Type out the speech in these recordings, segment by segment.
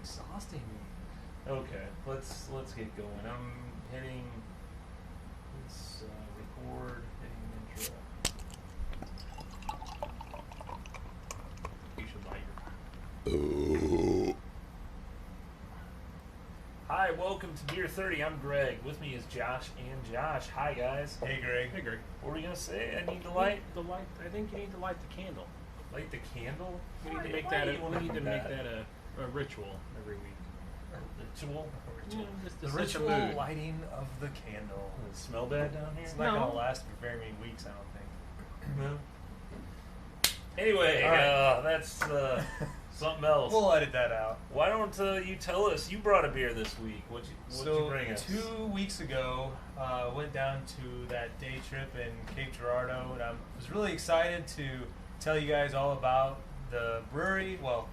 exhausting me. Okay, let's get going. I'm hitting. Let's record. Hitting intro. You should light your. Hi, welcome to Beer 30. I'm Greg. With me is Josh and Josh. Hi, guys. Hey, Greg. Hey, Greg. What were you gonna say? I need to light I think you need to light the candle. light the candle. We need Why- to make why that. do you wanna We need do to make that a ritual every week. Ritual. Just The to set ritual mood. lighting of the candle. Does it smell bad down here? It's not No. going to last for very many weeks, I don't think. No. Anyway, All right. that's something else. We'll edit that out. Why don't you tell us? You brought a beer this week. What'd you bring us? 2 weeks ago, went down to that day trip in Cape Girardeau, and I was really excited to tell you guys all about the brewery. Well,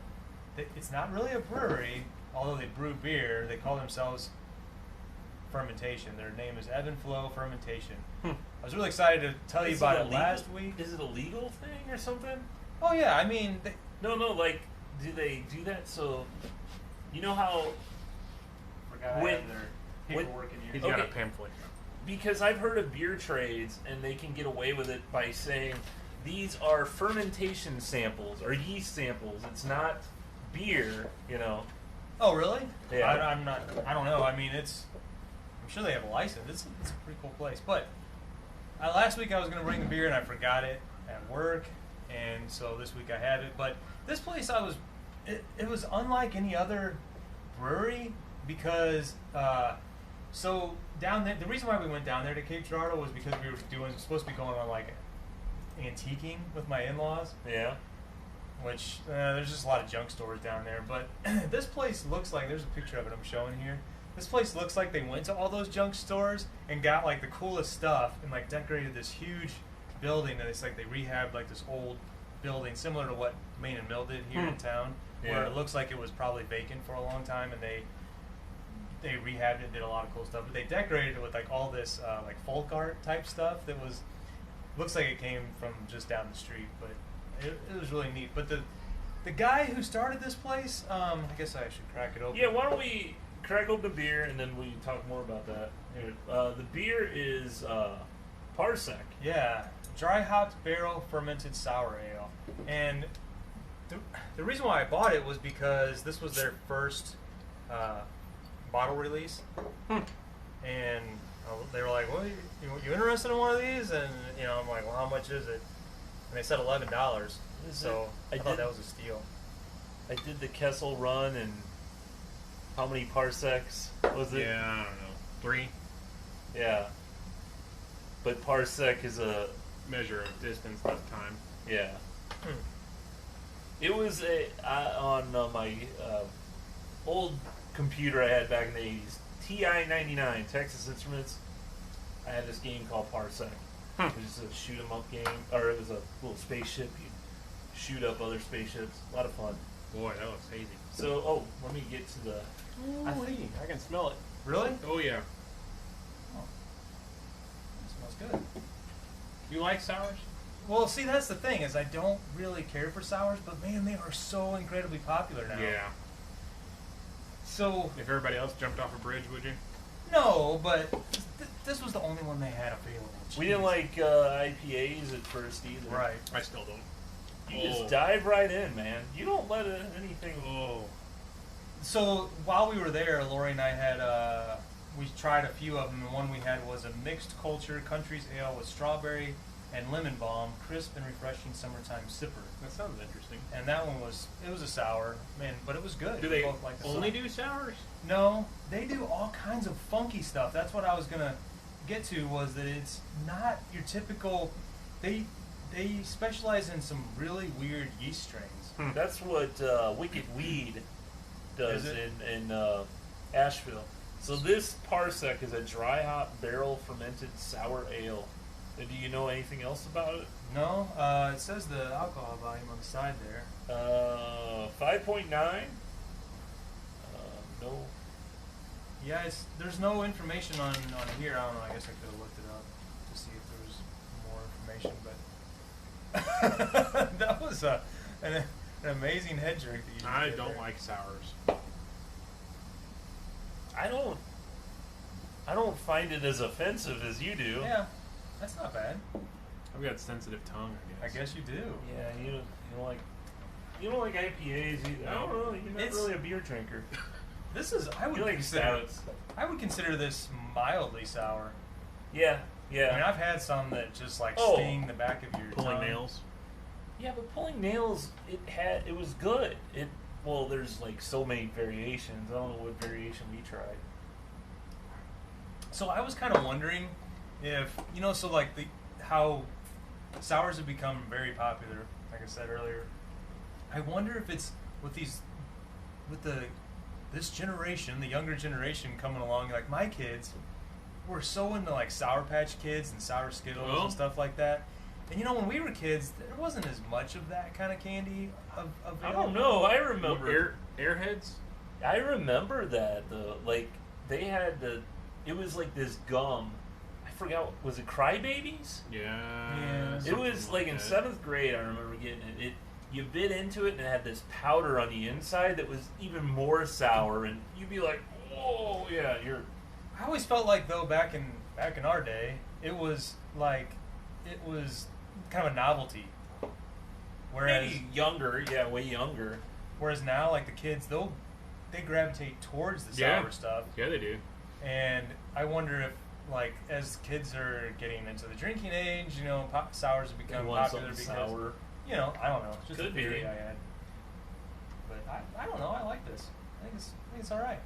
it's not really a brewery, although they brew beer. They call themselves Fermentation. Their name is Ebb and Flow Fermentation. I was really excited to tell you Is about it it illegal? last week. Is it a legal thing or something? Oh yeah, I mean, No, like, do they do that so? You know how? forgot When- I have their when- paperwork in here. He's got a Okay. pamphlet. Because I've heard of beer trades and they can get away with it by saying these are fermentation samples or yeast samples. It's not beer, you know. Oh, really? Yeah. I'm not. I don't know. I mean, I'm sure they have a license. It's a pretty cool place. But last week I was going to bring a beer and I forgot it at work, and so this week I have it. But this place it was unlike any other brewery because so down there. The reason why we went down there to Cape Girardeau was because we were supposed to be going on like antiquing with my in-laws. Yeah. Which there's just a lot of junk stores down there, but this place looks like there's a picture of it I'm showing here. This place looks like they went to all those junk stores and got like the coolest stuff and like decorated this huge building, and it's like they rehabbed like this old building similar to what Main and Mill did here in town, where Yeah. it looks like it was probably vacant for a long time, and they rehabbed it and did a lot of cool stuff. But they decorated it with like all this like folk art type stuff that looks like it came from just down the street, but it was really neat. But the guy who started this place, I guess I should crack it open. Yeah, why don't we crack open the beer and then we talk more about that. Here, the beer is Parsec. Yeah, dry hopped barrel fermented sour ale. And the reason why I bought it was because this was their first bottle release. And they were like, well, you interested in one of these? And, I'm like, well, how much is it? And they said $11. So I thought that was a steal. I did the Kessel run, and how many parsecs was it? Yeah, I don't know. 3 Yeah. But parsec is a measure of distance, not time. yeah. It was on my old computer I had back in the 80s, TI-99, Texas Instruments. I had this game called Parsec. It was a shoot 'em up game, or it was a little spaceship. You shoot up other spaceships. A lot of fun. Boy, that looks hazy. So, let me get to the. I can smell it. Really? Oh yeah. Smells good. You like sours? Well, see, that's the thing, is I don't really care for sours, but man, they are so incredibly popular now. Yeah. So, If everybody else jumped off a bridge, would you? no, but this was the only one they had available. We didn't Jeez. like IPAs at first either. Right. I still don't. You just dive right in, man. You don't let anything. Oh. So, while we were there, Lori and I had, we tried a few of them, and one we had was a mixed culture country's ale with strawberry and lemon balm, crisp and refreshing summertime sipper. That sounds interesting. And that one was a sour, man, but it was good. Do We they both liked the only sour. do sours? No, they do all kinds of funky stuff. That's what I was gonna get to, was that it's not your typical. They specialize in some really weird yeast strains. That's what Wicked Weed does Is it? in Asheville. So this Parsec is a dry hop barrel fermented sour ale. Do you know anything else about it? No, it says the alcohol volume on the side there. 5.9. No. Yeah, there's no information on here. I don't know. I guess I could have looked it up to see if there was more information, but that was an amazing head drink that you I did don't there. like sours. I don't find it as offensive as you do. Yeah, that's not bad. I've got sensitive tongue, I I guess. guess you do. Yeah, you don't like IPAs either. I don't know. You're not It's- really a beer drinker. This is I would You like consider stouts. I would consider this mildly sour. Yeah, I mean, yeah. I've had some that just like Oh. sting the back of your Pulling tongue. nails. Yeah, but pulling nails, it was good. Well, there's like so many variations. I don't know what variation we tried. So I was kind of wondering if so like how sours have become very popular, like I said earlier. I wonder if it's with this generation, the younger generation coming along, like my kids were so into like Sour Patch Kids and Sour Skittles Oh. and stuff like that. And when we were kids, there wasn't as much of that kind of candy available. I don't know. I remember. Airheads? I remember that though. Like they had it was like this gum. I forgot. Was it Crybabies? Yeah. It something was like in that. 7th grade. I remember getting it. You bit into it and it had this powder on the inside that was even more sour, and you'd be like, "Whoa, yeah, you're." I always felt like though back in our day, it was kind of a novelty. Whereas Maybe younger, yeah, way younger. whereas now like the kids they gravitate towards the Yeah. sour stuff. Yeah, they do. And I wonder if like as kids are getting into the drinking age, sours have You become want popular something because sour. I don't know, it's just Could a theory be. I had. But I don't know, I like this. I think it's all right.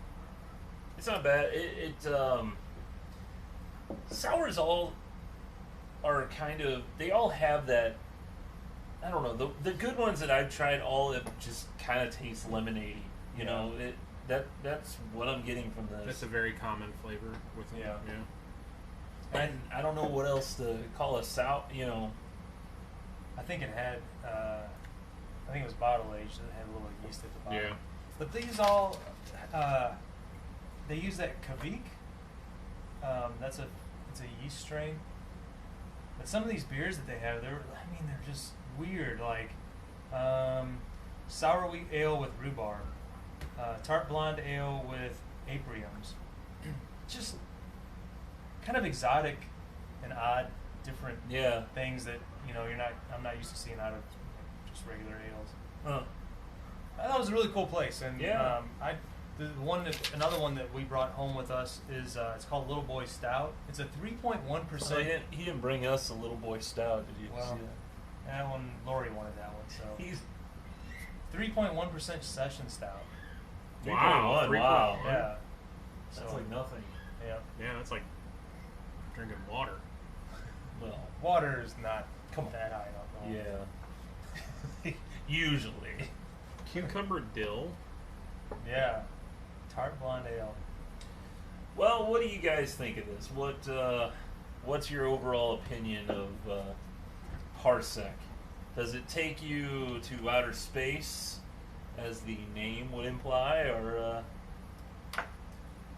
It's not bad. Sours all are kind of. They all have that. I don't know. The good ones that I've tried all have just kind of taste lemonade. You Yeah. know that's what I'm getting from this. That's a very common flavor with them. Yeah. And I don't know what else to call a sour. I think it had I think it was bottle aged, so it had a little yeast at the bottom. Yeah. But these all they use that Kavik. It's a yeast strain. But some of these beers that they have, they're just weird. Like sour wheat ale with rhubarb, tart blonde ale with apriums. Just kind of exotic and odd, different Yeah. things that I'm not used to seeing out of just regular ales. Huh. I thought it was a really cool place, and Yeah. another one that we brought home with us is it's called Little Boy Stout. It's a 3.1%. So he didn't bring us a little boy stout. Did you Well, see that? That one, Lori wanted that one. So He's 3.1% session stout. Wow, 3.1, wow. 3.1. Yeah. That's So, like nothing. yeah. Yeah, that's like drinking water. Well, Water is not that high in alcohol. yeah. Usually. Cucumber dill. Yeah. Tart blonde ale. Well, what do you guys think of this? What's your overall opinion of Parsec? Does it take you to outer space, as the name would imply, or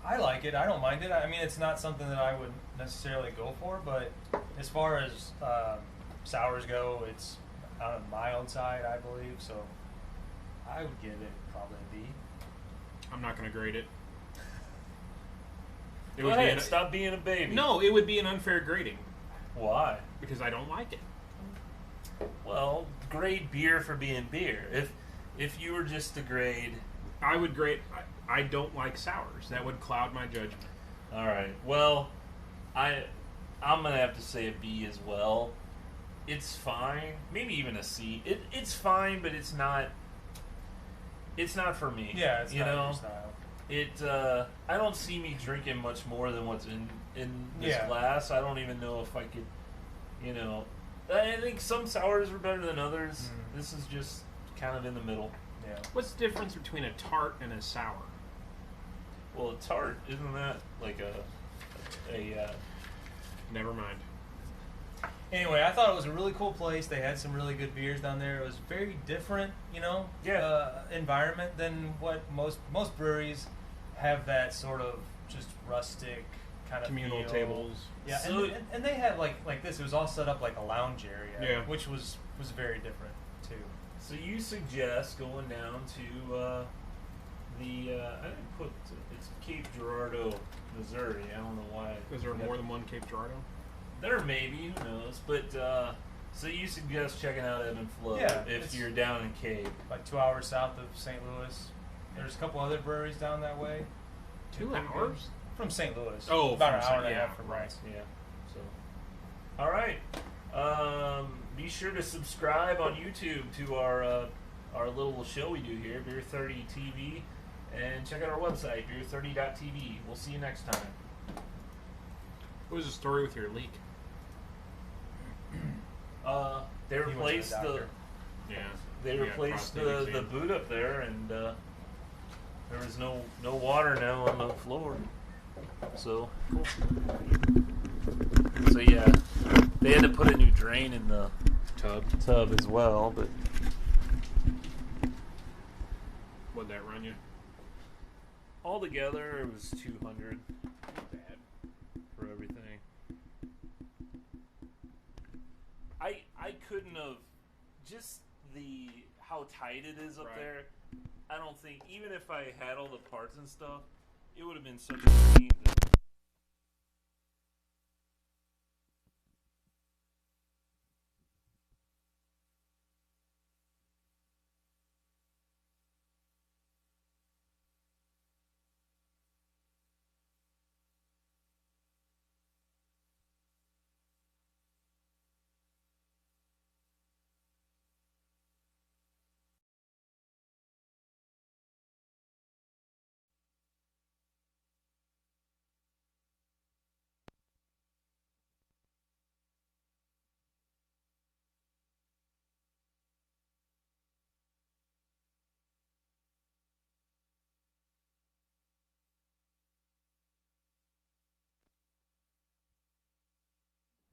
I like it. I don't mind it. I mean, it's not something that I would necessarily go for, but as far as sours go, it's on the mild side, I believe. So I would give it probably a B. I'm not going to grade it. It go would be ahead, an- stop being a baby? No, it would be an unfair grading Why? because I don't like it. Well, grade beer for being beer. If you were just to grade, I would grade. I don't like sours. That would cloud my judgment. all right. Well, I'm gonna have to say a B as well. It's fine, maybe even a C. It's fine, but it's not. It's not for me. Yeah, it's you not know. your style. I don't see me drinking much more than what's in this Yeah. glass. I don't even know if I could. I think some sours are better than others. Mhm. This is just kind of in the middle. Yeah. What's the difference between a tart and a sour? Well, a tart, isn't that like a Never mind. Anyway, I thought it was a really cool place. They had some really good beers down there. It was very different, environment than what most breweries have. That sort of just rustic kind of Communal feel. tables. Yeah, So- and they had like this. It was all set up like a lounge area, Yeah. which was very different too. So you suggest going down to I didn't put it's Cape Girardeau, Missouri. I don't know why. Is there more than one Cape Girardeau? There may be, who knows? But so you suggest checking out Ebb and Flow Yeah, if it's- you're down in Cape. Like 2 hours south of St. Louis. There's a couple other breweries down that way. 2 Pretty good. hours? From St. Louis. Oh, about an from hour and a St. half yeah, from right. us. Yeah. So, all right. Be sure to subscribe on YouTube to our little show we do here, Beer 30 TV, and check out our website, beer30.tv. We'll see you next time. What was the story with your leak? They He went to the replaced the doctor. Yeah. they Yeah, replaced prostate the exam. boot up there, and there was no water now on the floor. So so yeah, they had to put a new drain in the tub as well. But What'd that run you? altogether, it was $200 for everything. I couldn't have just how tight it is up Right. there. I don't think even if I had all the parts and stuff, it would have been such a pain.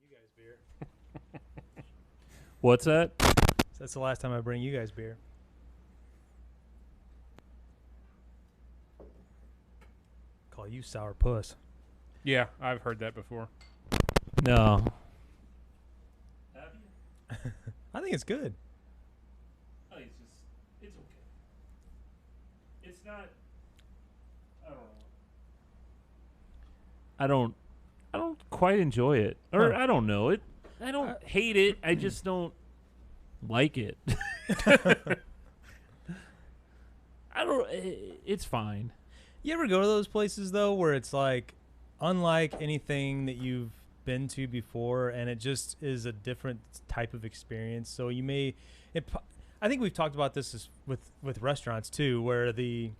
You guys beer. What's that? That's the last time I bring you guys beer. Call you sour puss. Yeah, I've heard that before. No. Have you? I think it's good. I think it's okay. It's not. I don't quite enjoy it, or Huh. I don't know it. I don't hate it. I just don't like it. I don't. It's fine. You ever go to those places though where it's like unlike anything that you've been to before, and it just is a different type of experience? So you may, I think we've talked about this with restaurants too, where the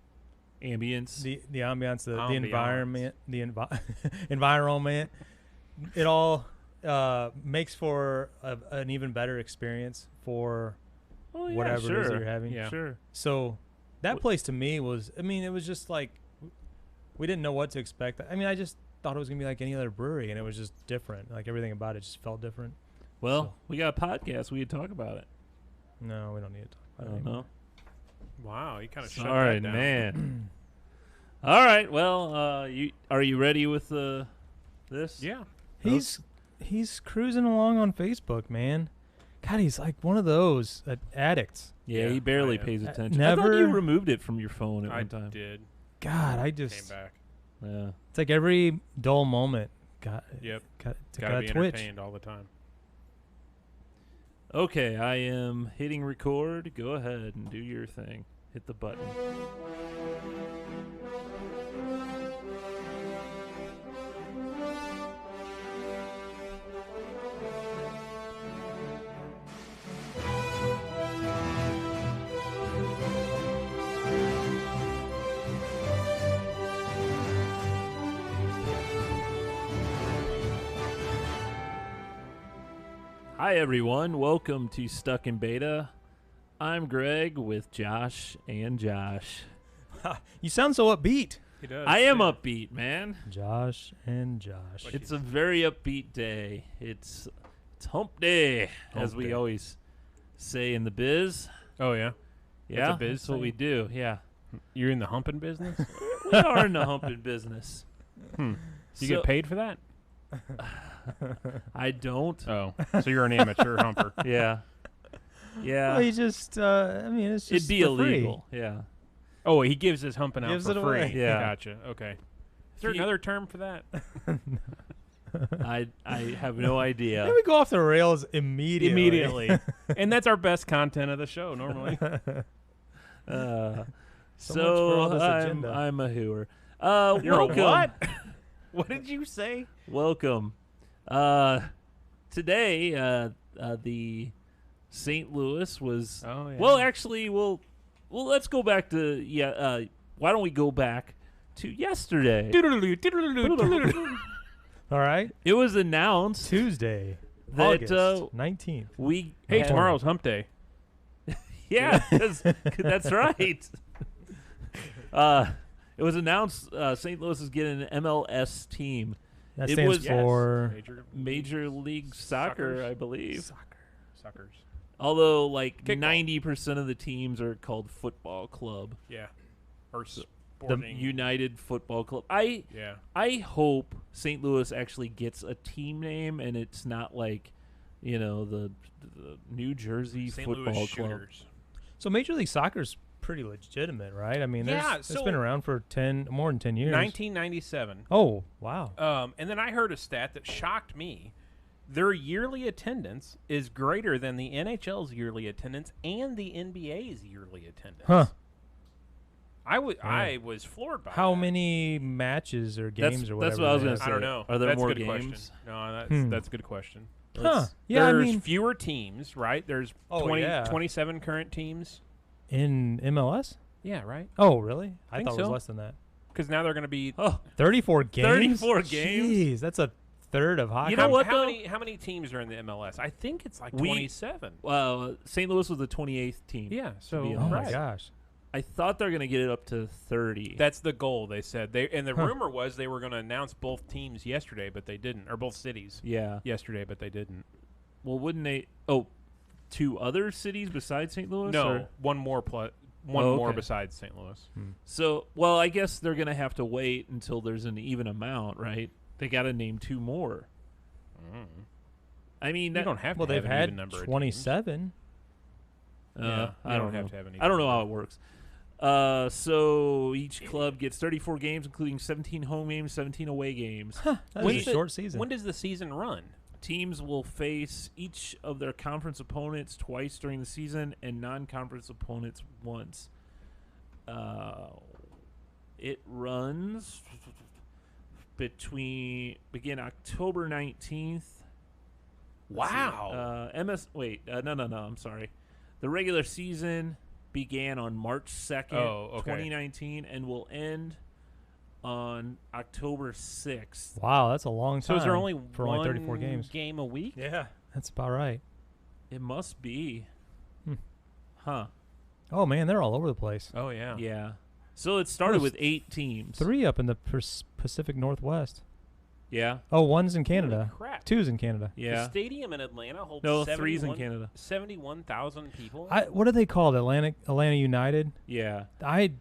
Ambience. the ambiance, the Ambiance. environment, environment, it all makes for an even better experience for Oh, yeah, whatever it is sure. that you're having. Yeah. Sure. So that place to me was, I mean, it was just like we didn't know what to expect. I mean, I just thought it was gonna be like any other brewery, and it was just different. Like everything about it just felt different. Well, So- we got a podcast. We could talk about it. No, we don't need to talk I about it don't anymore. know. Wow, you kind of shut Sorry, that down. man. All right. Well, are you ready with this? Yeah. He's cruising along on Facebook, man. God, he's like one of those addicts. Yeah, Yeah, he barely I am. pays I attention. I thought you never- removed it from your phone at I one time. did. God, I Came just back. Yeah. it's like every dull moment. Got Yep. got Gotta be twitch. entertained all the time. Okay, I am hitting record. Go ahead and do your thing. Hit the button. Hi, everyone. Welcome to Stuck in Beta. I'm Greg with Josh and Josh. You sound so upbeat. He does. I am too. upbeat, man. Josh and Josh. Like It's a very upbeat day. It's hump day, as Hump we day. always say in the biz. Oh yeah. Yeah, a biz that's what thing? we do. Yeah, You're in the humping business. we are in the humping business. You So- get paid for that? I don't. Oh, so you're an amateur humper. Yeah, yeah. Well, you just I mean, it's just It'd be for free. illegal. Yeah. Oh, he gives his humping out Gives for it free. away. Yeah. Gotcha. Okay. Is there He- another term for that? I have no idea. Then we go off the rails immediately. And that's our best content of the show normally. Uh, So much for all this agenda. I'm a hooer. You're welcome. a what? What did you say? Welcome. Today, the St. Louis was. Oh, yeah. Well, actually, well, let's go back to why don't we go back to yesterday? All right. It was announced Tuesday, that August 19th. we. Hey, had- tomorrow's hump day. Yeah, that's right. It was announced St. Louis is getting an MLS team, That It stands was- for Major League Soccer, Suckers. I believe. Suckers. Although, like Kickball. 90% of the teams are called football club, Yeah. Or the sporting. United Football Club. Yeah. I hope St. Louis actually gets a team name, and it's not like, the New Jersey St. Football Louis Club. Shooters. So Major League Soccer's pretty legitimate, right? I mean, Yeah, it's so- been around for more than 10 years. 1997. Oh, wow. And then I heard a stat that shocked me. Their yearly attendance is greater than the NHL's yearly attendance and the NBA's yearly attendance. Huh. I was floored by How that. many matches or games or whatever? that's what I was they gonna have? say. I don't know. Are there That's more a good games? question. No, Hmm. that's a good question. Huh. Let's- Yeah, I There's mean, fewer teams, right? There's Oh, 20, yeah. 27 current teams. in MLS? Yeah, right? Oh, really? I Think thought it was so. less than that. Because now they're going to be. Oh, 34 games? 34 games? Jeez, that's a third of hockey. You know what, How though? many teams are in the MLS? I think it's like We- 27. St. Louis was the 28th team. Yeah, so be Oh, my Right. gosh. I thought they're going to get it up to 30. that's the goal. They said and the Huh. rumor was they were going to announce both teams yesterday, but they didn't, or both cities yeah. yesterday, but they didn't. Well, wouldn't they? Oh, two other cities besides St. Louis? No, or- one more more okay. besides St. Louis. So, well, I guess they're going to have to wait until there's an even amount, right? They got to name two more. I mean, You that, don't have Well, to have they've an even had number of teams. 27. Yeah, I you don't don't have know. to have any I don't know number. how it works. So each club gets 34 games, including 17 home games, 17 away games. That When's was a the- short season. When does the season run? Teams will face each of their conference opponents twice during the season and non-conference opponents once. It runs begin October 19th. Wow. No. I'm sorry. The regular season began on March 2nd, Oh, okay. 2019, and will end on October 6th. Wow, that's a long So time. is there only for one only 34 games? game a week? Yeah, that's about right. It must be. Hmm. Huh. Oh man, they're all over the place. Oh yeah. Yeah. So it started There's with 8 teams. 3 up in the Pacific Northwest. Yeah. Oh, 1's in Canada. Holy crap. 2's in Canada. The Yeah. stadium in Atlanta holds No, 3's in 71 Canada. 71,000 people. What are they called? Atlanta United. Yeah. I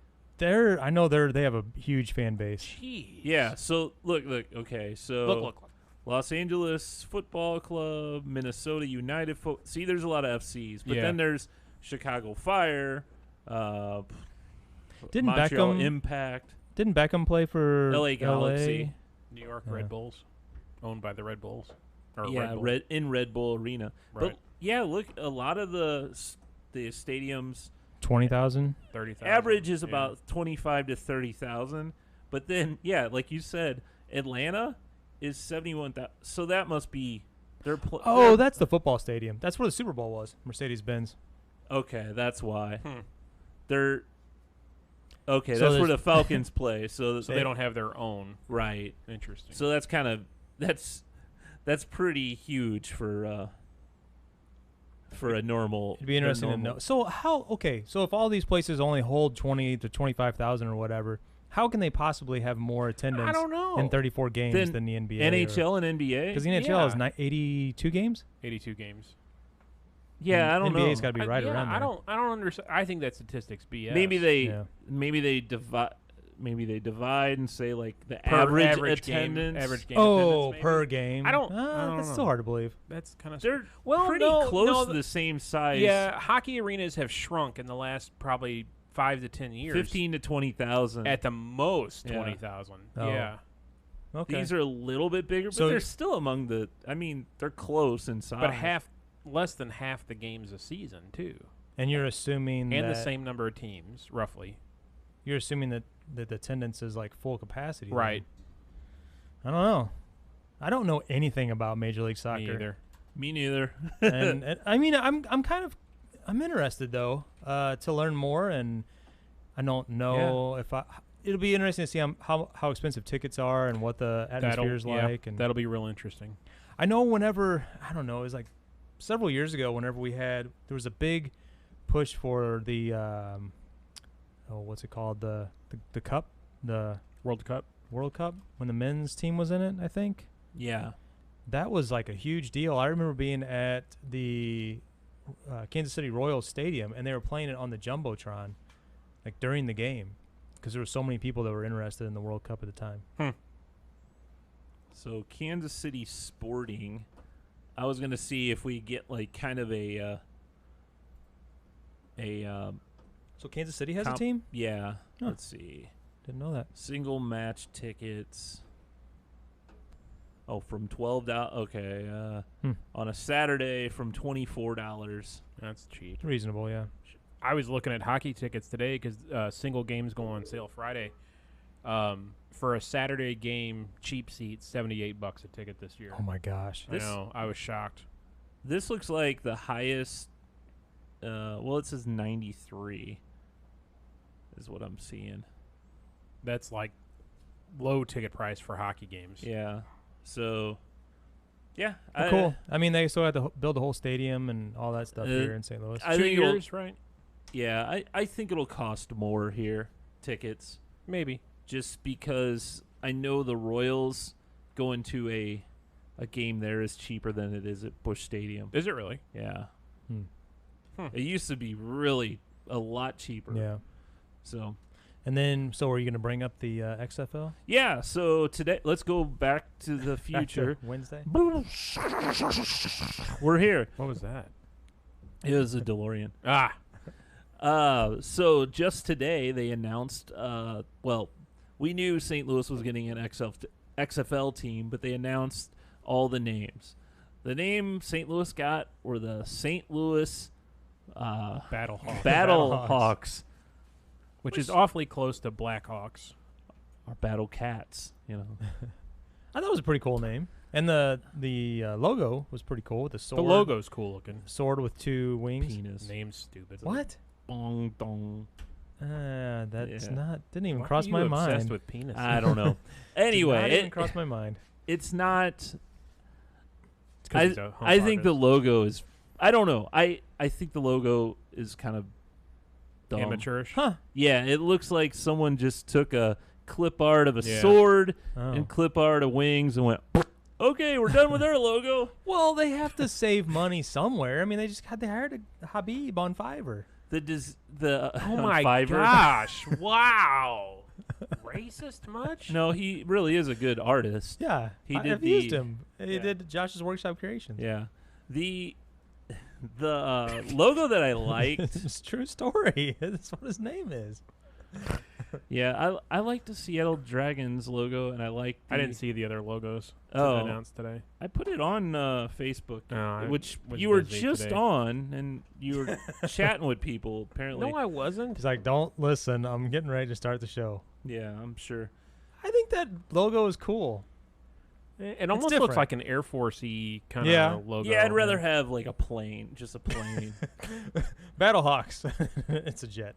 know they have a huge fan base. Jeez. Yeah. So look. Okay. So Look. Los Angeles Football Club, Minnesota United. See, there's a lot of FCs, but Yeah. then there's Chicago Fire, Didn't Montreal Beckham- Impact, Didn't Beckham play for LA Galaxy. New York Yeah. Red Bulls, owned by the Red Bulls. Or Yeah, Red Bull. Bull Arena. Right. But yeah, look, a lot of the stadiums 20,000. 30,000. average is Yeah. about 25 to 30,000. But then, yeah, like you said, Atlanta is 71,000. So that must be Oh, that's the football stadium. That's where the Super Bowl was. Mercedes-Benz. okay. That's why Hmm. they're okay. So that's where there's- the Falcons play. So So they don't have their own. right. Interesting. So that's kind of that's pretty huge for a normal. It'd be interesting to know. So so if all these places only hold 20 to 25,000 or whatever, how can they possibly have more attendance I don't know. in 34 games Then than the NBA? NHL and NBA. Because the NHL is Yeah. 82 games? 82 games. Yeah, I don't know. NBA's got to be right yeah, around there. I don't understand. I think that statistics BS. Maybe they Yeah. divide and say like the Per average game, attendance. average game Oh, attendance, maybe? per game. I don't know. That's still hard to believe. That's kind of They're well, pretty no, close no, to the same size. Yeah, hockey arenas have shrunk in the last probably 5 to 10 years. 15 to 20,000. At the most, Yeah. 20,000. Oh. Yeah. Okay. These are a little bit bigger, but So- they're still among the. I mean, they're close in size. But less than half the games a season, too. and you're assuming And that the same number of teams, roughly. You're assuming that the attendance is like full capacity. then. Right. I don't know. I don't know anything about Major League Soccer. Me either. Me neither. and I mean, I'm interested though to learn more, and I don't know if it'll be interesting to see how expensive tickets are and what the atmosphere is like, and that'll be real interesting. I know whenever I don't know, it was like several years ago. Whenever there was a big push for the what's it called, the cup, the World Cup. World Cup, when the men's team was in it, I think. Yeah. That was like a huge deal. I remember being at the Kansas City Royals Stadium, and they were playing it on the Jumbotron, like during the game, because there were so many people that were interested in the World Cup at the time. So Kansas City Sporting, I was gonna see if we get like kind of a So Kansas City has a comp- team? yeah. Huh. Let's see. Didn't know that. Single match tickets. Oh, from $12. Okay. On a Saturday from $24. That's cheap. Reasonable, yeah. I was looking at hockey tickets today because single games go on sale Friday. For a Saturday game, cheap seats, $78 a ticket this year. Oh my gosh. I know. I was shocked. This looks like the highest. Well, it says 93. Is what I'm seeing. That's like low ticket price for hockey games. Yeah. So. Yeah. Well, cool. I mean, they still had to build a whole stadium and all that stuff here in St. Louis. I 2 think it'll- years, right? Yeah, I think it'll cost more here, tickets, Maybe. just because I know the Royals going to a game there is cheaper than it is at Busch Stadium. Is it really? Yeah. Hmm. It used to be really a lot cheaper. Yeah. So, And then, so are you going to bring up the XFL? yeah, so today, let's go back to the Back to future. Wednesday? We're here. What was that? It was a DeLorean. Ah. So just today they announced, well, we knew St. Louis was getting an XFL team, but they announced all the names. The name St. Louis got were the St. Louis Battlehawks. Battlehawks, Which is awfully close to Blackhawks. or Battle Cats, you know. I thought it was a pretty cool name. And the logo was pretty cool with the sword. The logo's cool looking. Sword with 2 wings. Penis. Name's stupid. What? Bong dong. That's Yeah. didn't even Why cross are you my obsessed mind. with penis? I don't know. Did Anyway, not even cross my mind. it's not. It's 'cause he's a hump I think the artist. logo is. I don't know. I think the logo is kind of dumb. amateurish. Huh. Yeah, it looks like someone just took a clip art of a Yeah. sword Oh. and clip art of wings and went, okay, we're done with our logo. Well, they have to save money somewhere. I mean, they hired a Habib on Fiverr. The Oh on my Fiverr. gosh! Wow. Racist much? No, he really is a good artist. Yeah, He did I've used the- him. He yeah. did Josh's Workshop Creations. Yeah, the logo that I liked. It's a true story. That's what his name is. Yeah, I like the Seattle Dragons logo, and I like. I didn't see the other logos Oh. announced today. I put it on Facebook, No, I which was you were busy just today. on, and you were chatting with people. Apparently, No, I wasn't. He's like, "Don't listen. I'm getting ready to start the show." yeah, I'm sure. I think that logo is cool. It almost looks different. like an Air Force-y kind of Yeah. logo. Yeah, I'd rather have like a plane, just a plane. Battlehawks. It's a jet.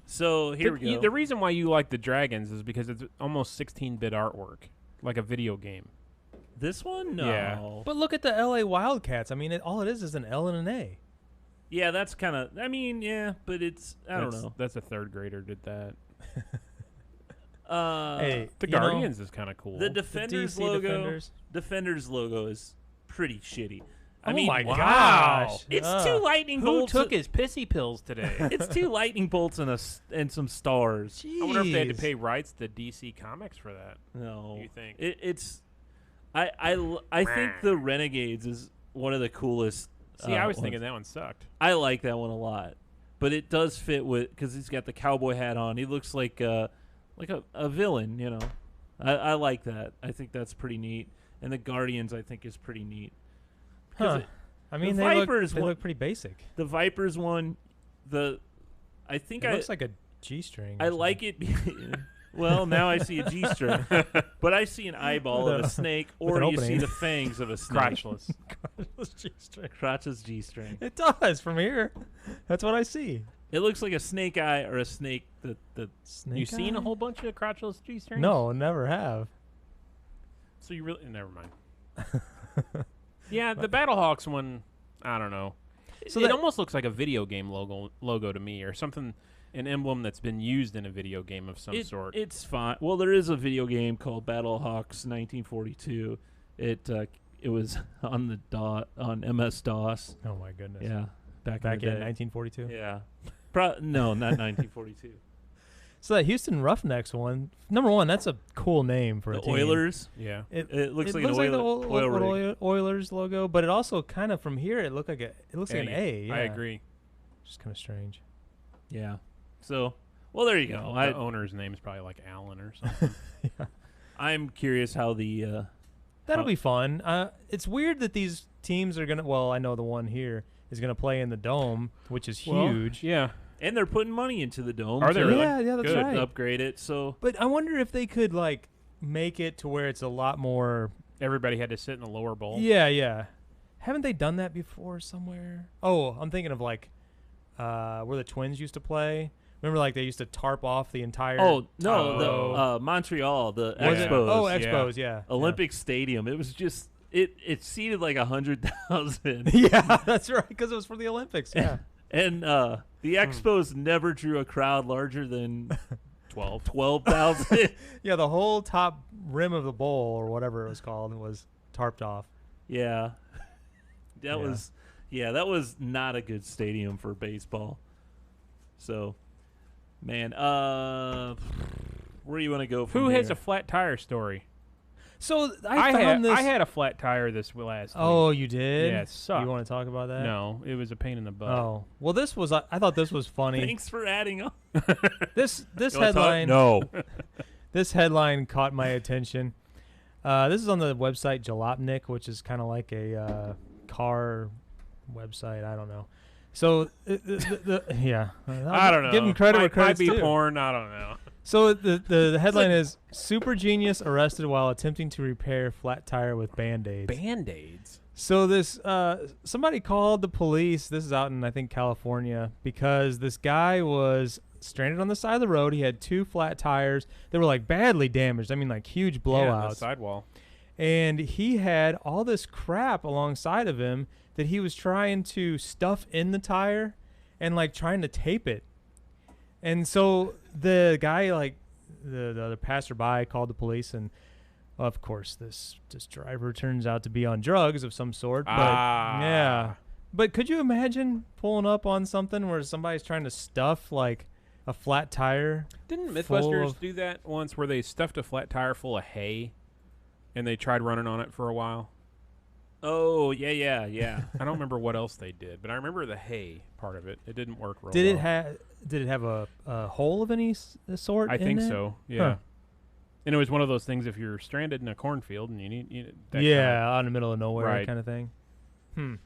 So here we go. The reason why you like the Dragons is because it's almost 16-bit artwork, like a video game. This one, no. Yeah. But look at the LA Wildcats. I mean, all it is an L and an A. Yeah, that's kind of. I mean, yeah, but it's. I don't know. That's a third grader did that. Hey, The you know, Guardians is kind of cool. The the Defenders DC logo. Defenders. Defenders logo is pretty shitty. I Oh mean, my wow. gosh! it's Ugh. two lightning Who bolts. took his pissy pills today? It's two lightning bolts and some stars. I wonder if they had to Jeez. pay rights to DC Comics for that. No, You think? it's? I think the Renegades is one of the coolest. See, I was ones. thinking that one sucked. I like that one a lot. but it does fit with because he's got the cowboy hat on. He looks like a villain, you know. I like that. I think that's pretty neat. And the Guardians, I think, is pretty neat. 'Cause Huh. I mean, the they Vipers look one- pretty basic. The Vipers one, I think It looks like a G-string. or I like it. Well, now I see a G-string, but I see an eyeball of a snake, with or an you see opening. the fangs of a snake. Crotchless. something. G-string. Crotch's G-string. It does from here. That's what I see. It looks like a snake eye or a snake. Snake You seen eye? a whole bunch of crotchless G-strings? No, never have. So you really never mind. Yeah, the Battlehawks one, I don't know. So It that- almost looks like a video game logo to me, or something, an emblem that's been used in a video game of some sort. It's fine. Well, there is a video game called Battlehawks 1942. It was on the on MS DOS. Oh my goodness. Yeah, back Back in in the day. 1942. Yeah, no, not 1942. So that Houston Roughnecks one, number one, that's a cool name for The a team. Oilers. Yeah. It looks like looks an the oil rig. Oilers logo, but it also kind of from here it looks like like an A. Yeah. I agree. Just kind of strange. Yeah. So, well, there you go. The owner's name is probably like Allen or something. I'm curious how the That'll be fun. It's weird that these teams are gonna. Well, I know the one here is gonna play in the dome, which is Well, huge. Yeah. and they're putting money into the dome. Are they to really? Yeah, that's Good. right. upgrade it. So But I wonder if they could like make it to where it's a lot more. Everybody had to sit in the lower bowl. Yeah. Haven't they done that before somewhere? Oh, I'm thinking of like where the Twins used to play. Remember, like they used to tarp off the entire. oh no, Oh. the Montreal, the Was it? Expos, Oh, yeah. Expos, yeah. Olympic Stadium. It was just it seated like 100,000. Yeah, that's right, because it was for the Olympics. Yeah. And the Expos never drew a crowd larger than 12. 12,000. Yeah, the whole top rim of the bowl or whatever it was called was tarped off. Yeah. Yeah. That was not a good stadium for baseball. So, man, where do you want to go from Who has here? a flat tire story? So I found this. I had a flat tire this last Oh, week. you did? Yeah, it sucked. You want to talk about that? No, it was a pain in the butt. Oh, well, this was. I thought this was funny. Thanks for adding on. This You wanna talk? headline. No. This headline caught my attention. This is on the website Jalopnik, which is kind of like a car website. I don't know. So, yeah. I don't know. Give him credit where might credit's be due. porn. I don't know. So the headline is Super Genius arrested while attempting to repair flat tire with Band-Aids. Band-Aids. So this somebody called the police. This is out in I think California because this guy was stranded on the side of the road. He had two flat tires. They were like badly damaged. I mean like huge Yeah, the blowouts. sidewall. And he had all this crap alongside of him that he was trying to stuff in the tire and like trying to tape it. And so the guy, like the passerby, called the police, and of course this driver turns out to be on drugs of some sort. But yeah, but could you imagine pulling up on something where somebody's trying to stuff like a flat tire? Didn't full Mythbusters of- do that once where they stuffed a flat tire full of hay and they tried running on it for a while? Oh, yeah. I don't remember what else they did, but I remember the hay part of it. It didn't work real Did well. it have a hole of any sort? I in think it? so, yeah. Huh. And it was one of those things if you're stranded in a cornfield and you need that Yeah, out in the middle of nowhere Right. kind of thing. I don't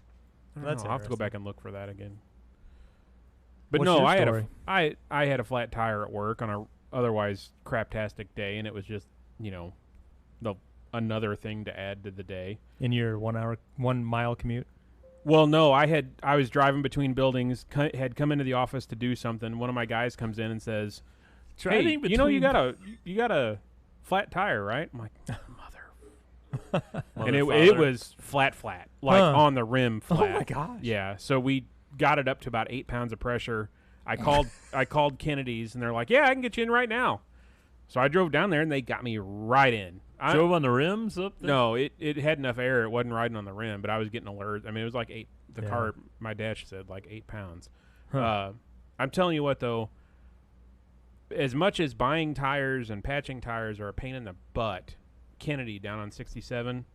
That's know, I'll have to go interesting. back and look for that again. But What's no, your I had story? I had a flat tire at work on a otherwise craptastic day, and it was just another thing to add to the day. In your 1 mile commute? Well, no, I was driving between buildings, had come into the office to do something. One of my guys comes in and says, "Hey, Driving you know you between- got a flat tire, right?" I'm like, "Mother." And it Motherfather. was flat, like Huh. on the rim Oh flat. my gosh. Yeah, so we got it up to about 8 pounds of pressure. I called Kennedy's, and they're like, "Yeah, I can get you in right now." So I drove down there, and they got me right in. drove on the rims up there. No, it had enough air. It wasn't riding on the rim, but I was getting alert. I mean, it was like 8. The Yeah. car, my dash said like 8 pounds. Huh. I'm telling you what, though, as much as buying tires and patching tires are a pain in the butt, Kennedy down on 67,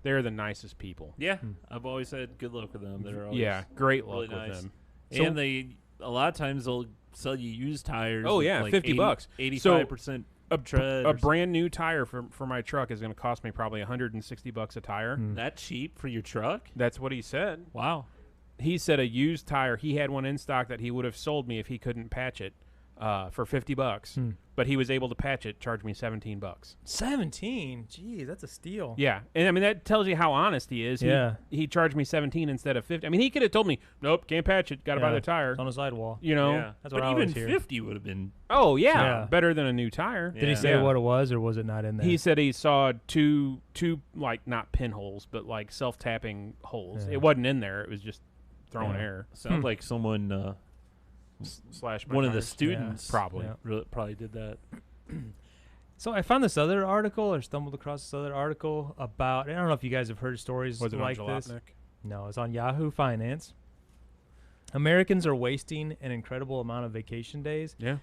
they're the nicest people. Yeah, I've always had good luck with them. They're always Yeah, great luck really with nice. them. So- And a lot of times they'll sell you used tires. Oh, with yeah, like $50. 85% A tread. a or brand new tire for my truck is going to cost me probably $160 a tire. that cheap for your truck? That's what he said. Wow. He said a used tire. He had one in stock that he would have sold me if he couldn't patch it for $50. But he was able to patch it, charge me $17. 17. Geez, that's a steal. Yeah, and I mean that tells you how honest he is. Yeah. He charged me 17 instead of 50. I mean, he could have told me, "Nope, can't patch it. Got to buy Yeah. the tire." It's on the sidewall. You know. Yeah. That's but what I even always hear. 50 would have been. Oh yeah, Yeah. better than a new tire. Did he Yeah. say Yeah. what it was, or was it not in there? He said he saw two like not pinholes, but like self-tapping holes. Yeah. It wasn't in there. It was just throwing Yeah. air. Sounds like someone, Slash my one of the tires. students, Probably. Yeah. probably did that. So I found this other article, or stumbled across this other article about. I don't know if you guys have heard stories Was it like on this. Jalopnik? No, it's on Yahoo Finance. Americans are wasting an incredible amount of vacation days. Yeah.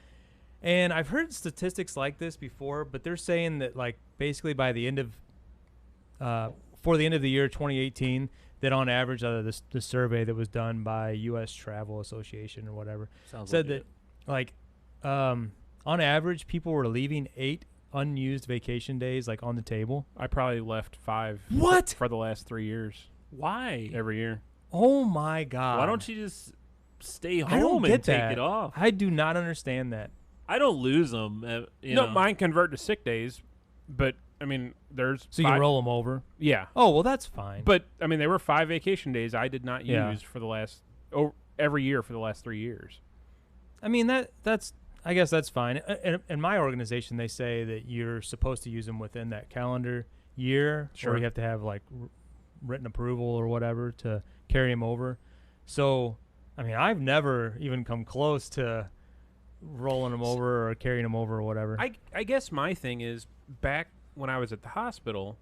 And I've heard statistics like this before, but they're saying that like basically by the end of for the end of the year 2018, that on average out of the survey that was done by U.S. Travel Association or whatever Sounds said like that like on average people were leaving 8 unused vacation days like on the table. I probably left 5 What? for the last 3 years Why? every year. Oh my God! Why don't you just stay I don't home get and take that. it off? I do not understand that. I don't lose them. You No, know. mine convert to sick days, but I mean, there's So you 5 roll them over. Yeah, Oh well, that's fine. but I mean, there were 5 vacation days I did not Yeah. use for the last every year for the last 3 years. I mean that's I guess that's fine. In my organization, they say that you're supposed to use them within that calendar year, Sure. or you have to have like written approval or whatever to carry them over. So, I mean, I've never even come close to rolling them over or carrying them over or whatever. I guess my thing is back when I was at the hospital,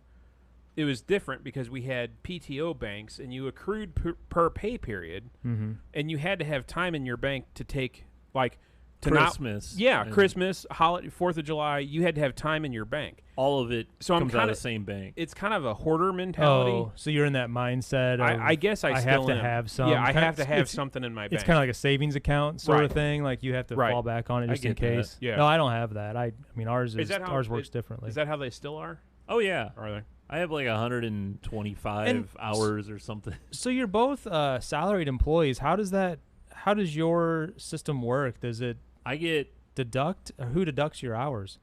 it was different because we had PTO banks and you accrued per pay period, mm-hmm. and you had to have time in your bank to take like to Christmas. Not, yeah, and Christmas, holiday, 4th of July. You had to have time in your bank. All of it So I'm comes out kinda- of the same bank. It's kind of a hoarder mentality. Oh, so you're in that mindset. Of, I guess I still have to am. have some. Yeah, I Kinda- have to have it's- something in my bank. It's kind of like a savings account sort Right. of thing. Like you have to Right. fall back on it I just in get that. case. Yeah. No, I don't have that. I mean, ours Is that how- ours works differently. Is that how they still are? Oh yeah, Are they? I have like 125 And hours or something. So you're both salaried employees. How does your system work? Does it I get deduct? Or who deducts your hours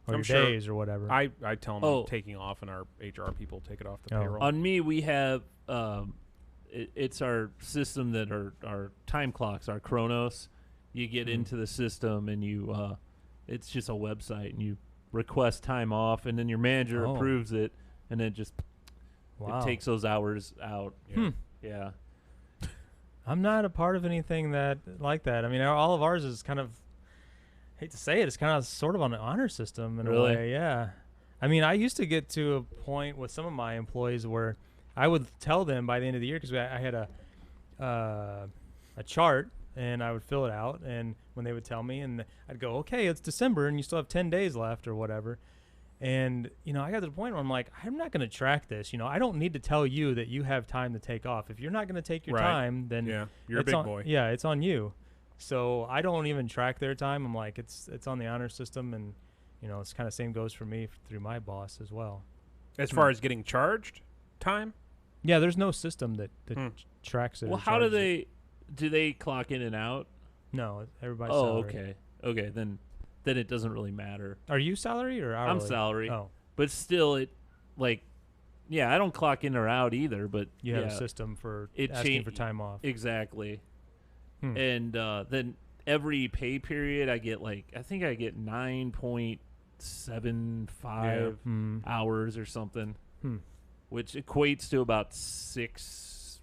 or I'm your sure- days or whatever? I tell them Oh. I'm taking off, and our HR people take it off the Oh. payroll. on me. We have it's our system that our time clocks, our Chronos. You get into the system and you it's just a website and you request time off and then your manager Oh. approves it and then just Wow. it takes those hours out. Hmm. Yeah. I'm not a part of anything that like that. I mean, all of ours is kind of, hate to say it, it's kind of sort of on an honor system in Really? a way. Yeah. I mean, I used to get to a point with some of my employees where I would tell them by the end of the year, because I had a chart and I would fill it out, and when they would tell me, and I'd go, okay, it's December and you still have 10 days left or whatever. And, you know, I got to the point where I'm like, I'm not going to track this. You know, I don't need to tell you that you have time to take off. If you're not going to take your Right. time, then Yeah, you're a it's big on- boy. Yeah, it's on you. So I don't even track their time. I'm like, it's on the honor system, and you know, it's kind of same goes for me through my boss as well. As far as getting charged time, Yeah, there's no system that Hmm. tracks it. Well, or how do charges it. they clock in and out? No, everybody's Oh, salary. okay. Then it doesn't really matter. Are you salary or hourly? I'm salary. Oh, But still, it like, yeah, I don't clock in or out either. But you have yeah, a system for It asking cha- for time off. exactly. Hmm. And then every pay period, I get like I think I get 9.75 Hmm. hours or something, Hmm. which equates to about six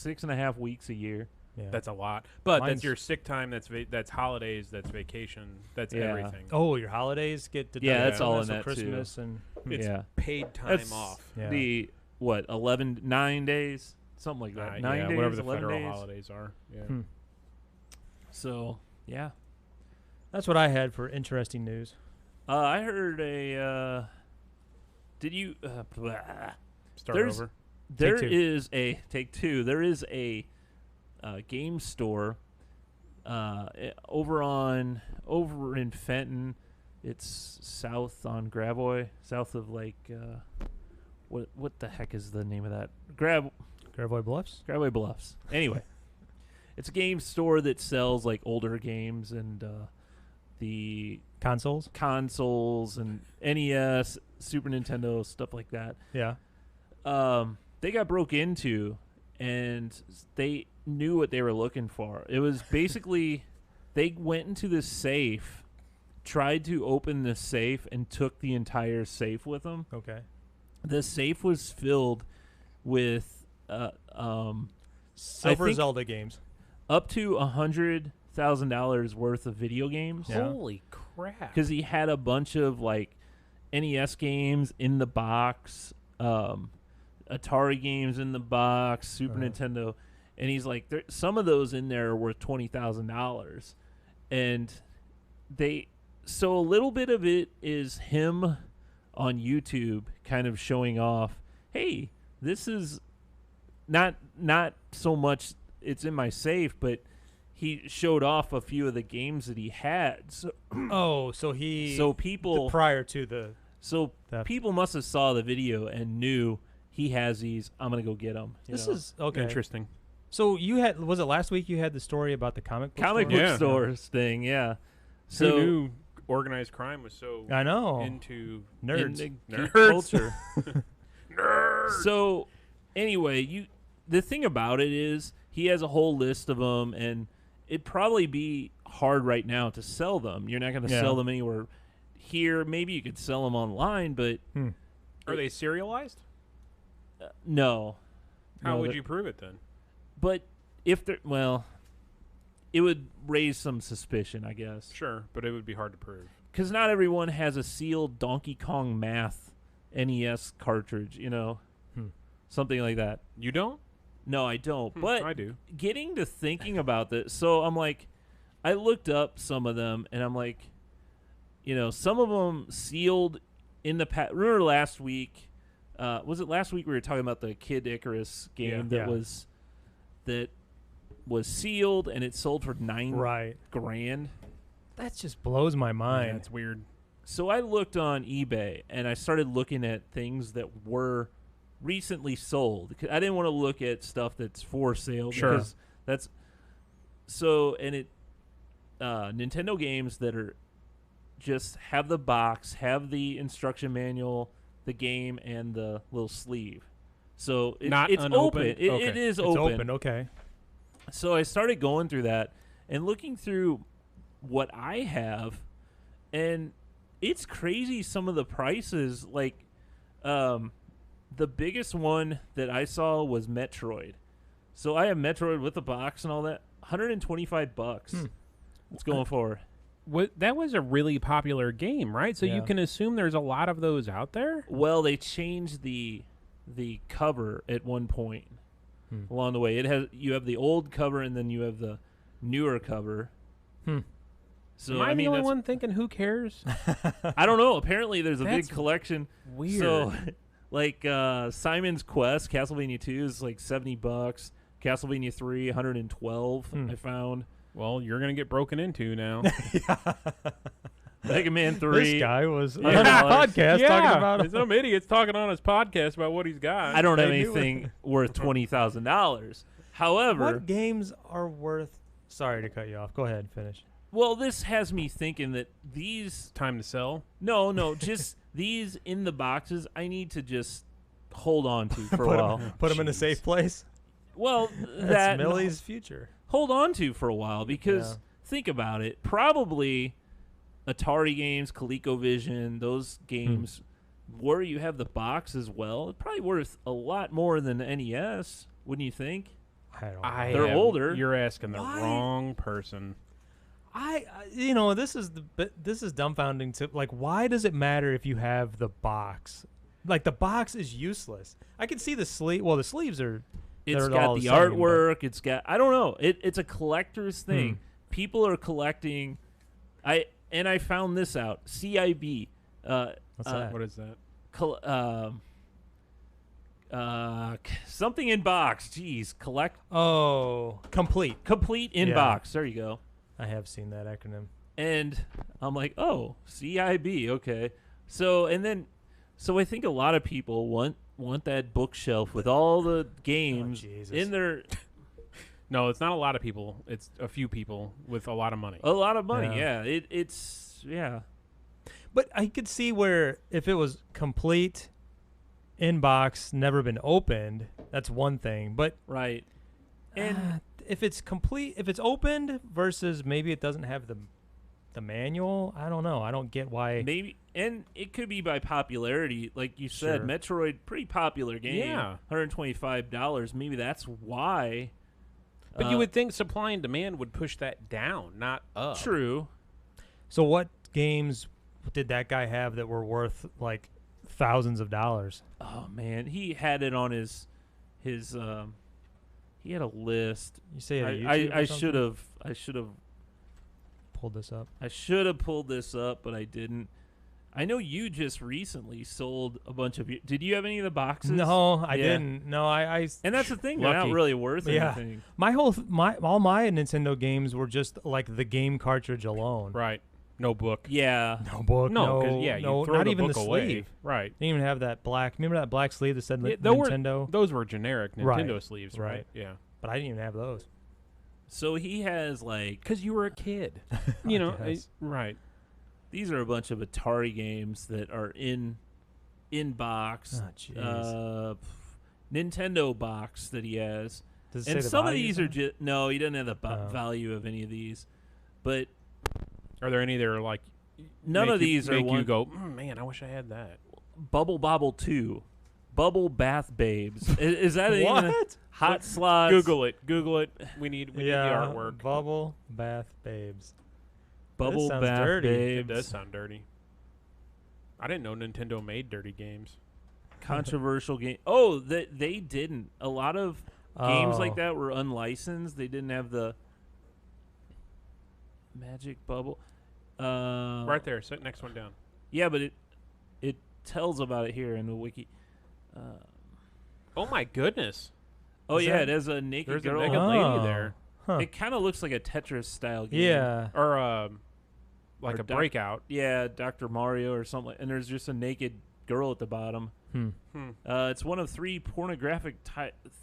and a half weeks a year. Yeah. that's a lot. But Mine's- that's your sick time. That's holidays. That's vacation. That's Yeah. everything. Oh, your holidays get deducted. Yeah, that's from all that, in so that, too. Christmas and It's yeah, paid time That's off. Yeah. the what 9 days, something like that. 9 yeah, days, whatever the 11 federal days. holidays are. Yeah. Hmm. So yeah, that's what I had for interesting news. I heard a. Did you? Start There's- over. There two. is a take two. There is a game store over in Fenton. It's south on Gravois, south of like what the heck is the name of that? Gravois Bluffs. Gravois Bluffs. Anyway, it's a game store that sells like older games and the Consoles. and NES, Super Nintendo, stuff like that. Yeah. They got broke into, and they knew what they were looking for. It was basically they went into the safe, tried to open the safe, and took the entire safe with them. Okay. The safe was filled with Silver think- Zelda games. up to $100,000 worth of video games. Yeah. Holy crap! Because he had a bunch of like NES games in the box, Atari games in the box, Super Nintendo, and he's like, some of those in there are worth $20,000, and so a little bit of it is him on YouTube kind of showing off, hey, this is not so much it's in my safe, but he showed off a few of the games that he had. So people prior to the theft. people must have saw the video and knew he has these. I'm gonna go get them. This is okay. Interesting. So was it last week you had the story about the comic book Comic store? book Yeah. stores thing, yeah. Who So knew organized crime was so I know. into Nerds. in the geek Nerds. culture. So anyway, the thing about it is he has a whole list of them, and it'd probably be hard right now to sell them. You're not going to Yeah. sell them anywhere here. Maybe you could sell them online, but Are they serialized? no. How No, would they're- you prove it then? But if they're it would raise some suspicion, I guess, Sure, but it would be hard to prove. because not everyone has a sealed Donkey Kong Math NES cartridge. Something like that. You don't? No, I don't. But I do. getting to thinking about this, so I'm like, I looked up some of them, and I'm like, some of them sealed in the past. Remember last week? Was it last week we were talking about the Kid Icarus game Yeah. that was sealed and it sold for $9 Right. grand? That just blows my mind. That's weird. So I looked on eBay and I started looking at things that were recently sold. I didn't want to look at stuff that's for sale Sure. because that's so. And it Nintendo games that are just have the box, have the instruction manual, the game, and the little sleeve. So Not it's unopened? open. It Okay. is It's open. Okay. So I started going through that and looking through what I have, and it's crazy some of the prices. Like, the biggest one that I saw was Metroid. So I have Metroid with the box and all that. $125. It's going for. That was a really popular game, right? So Yeah. you can assume there's a lot of those out there. Well, they changed the cover at one point along the way. You have the old cover and then you have the newer cover. So Am I the only that's- one thinking who cares? I don't know. Apparently, there's a big That's collection. Weird. So, like Simon's Quest, Castlevania 2 is like $70. Castlevania 3, 112. I found Well, you're gonna get broken into now. Mega Man 3. This guy was on Yeah. a podcast yeah, talking about some idiots talking on his podcast about what he's got. I don't have I knew anything worth $20,000. However, what games are worth. Sorry to cut you off. Go ahead and finish. well, this has me thinking that these Time to sell. no, just these in the boxes. I need to just hold on to for a while. Put them in a safe place. Well, That's that Millie's future. hold on to for a while because Yeah. think about it. Probably Atari games, ColecoVision, those games where you have the box as well, it's probably worth a lot more than the NES, wouldn't you think? I don't know. They're older. You're asking the Why? wrong person. This is dumbfounding to like. Why does it matter if you have the box? Like the box is useless. I can see the sleeve. Well, the sleeves are. It's They're all got the the same, artwork. It's got I don't know. It's a collector's thing. People are collecting. I found this out. CIB. What's that? What is that? Something in box. Jeez, Oh, complete. complete in Yeah. box. There you go. I have seen that acronym. And I'm like, oh, CIB, okay. So I think a lot of people want that bookshelf with all the games Jesus. in there. No, it's not a lot of people. It's a few people with a lot of money. A lot of money, Yeah. yeah. It's But I could see where if it was complete inbox, never been opened, that's one thing. But right. And if it's complete, if it's opened versus maybe it doesn't have the manual, I don't know. I don't get why. maybe, and it could be by popularity, like you said. Sure. Metroid, pretty popular game. Yeah. $125. Maybe that's why. But you would think supply and demand would push that down, not up. True. So what games did that guy have that were worth like thousands of dollars? Oh man, he had it on his he had a list. You say a YouTube or I something? should have Pulled this up. pulled this up, but I didn't. I know you just recently sold a bunch of. Did you have any of the boxes? No, I Yeah. didn't. No, I And that's the thing; they're not Lucky. really worth Yeah. anything. all my Nintendo games were just like the game cartridge alone. Right. No book. Yeah, No book. No, No, 'cause, yeah, you no, throw not the even book the away. sleeve. Right. Didn't even have that black. Remember that black sleeve that said Yeah, Nintendo? Those were generic Right. Nintendo sleeves, right? Right. Yeah. But I didn't even have those. so he has like Because you were a kid. You know, guess. right. these are a bunch of Atari games that are in box. Oh, jeez. Nintendo box that he has. Does it And say the some of values these are on it? just no, he doesn't have the Oh. value of any of these. But Are there any that are like none make of you- these are make you one go, man, I wish I had that. Bubble Bobble 2. Bubble Bath Babes. Is that even What? hot slots? Google it. Google it. We need the Yeah, artwork. Bubble Bath Babes. Bubble sounds Bath dirty. It Babes. does sound dirty. I didn't know Nintendo made dirty games. Controversial game. Oh, they didn't. A lot of games like Oh. that were unlicensed. They didn't have the Magic Bubble. Right there. Sit next one down. Yeah, but it tells about it here in the wiki. Oh my goodness. Oh Is yeah, that- it has a naked There's a girl. naked lady there. Huh. It kind of looks like a Tetris style game. Yeah. Or like Or a Doc- breakout. Yeah, Dr. Mario or something. And there's just a naked girl at the bottom. It's one of 3 pornographic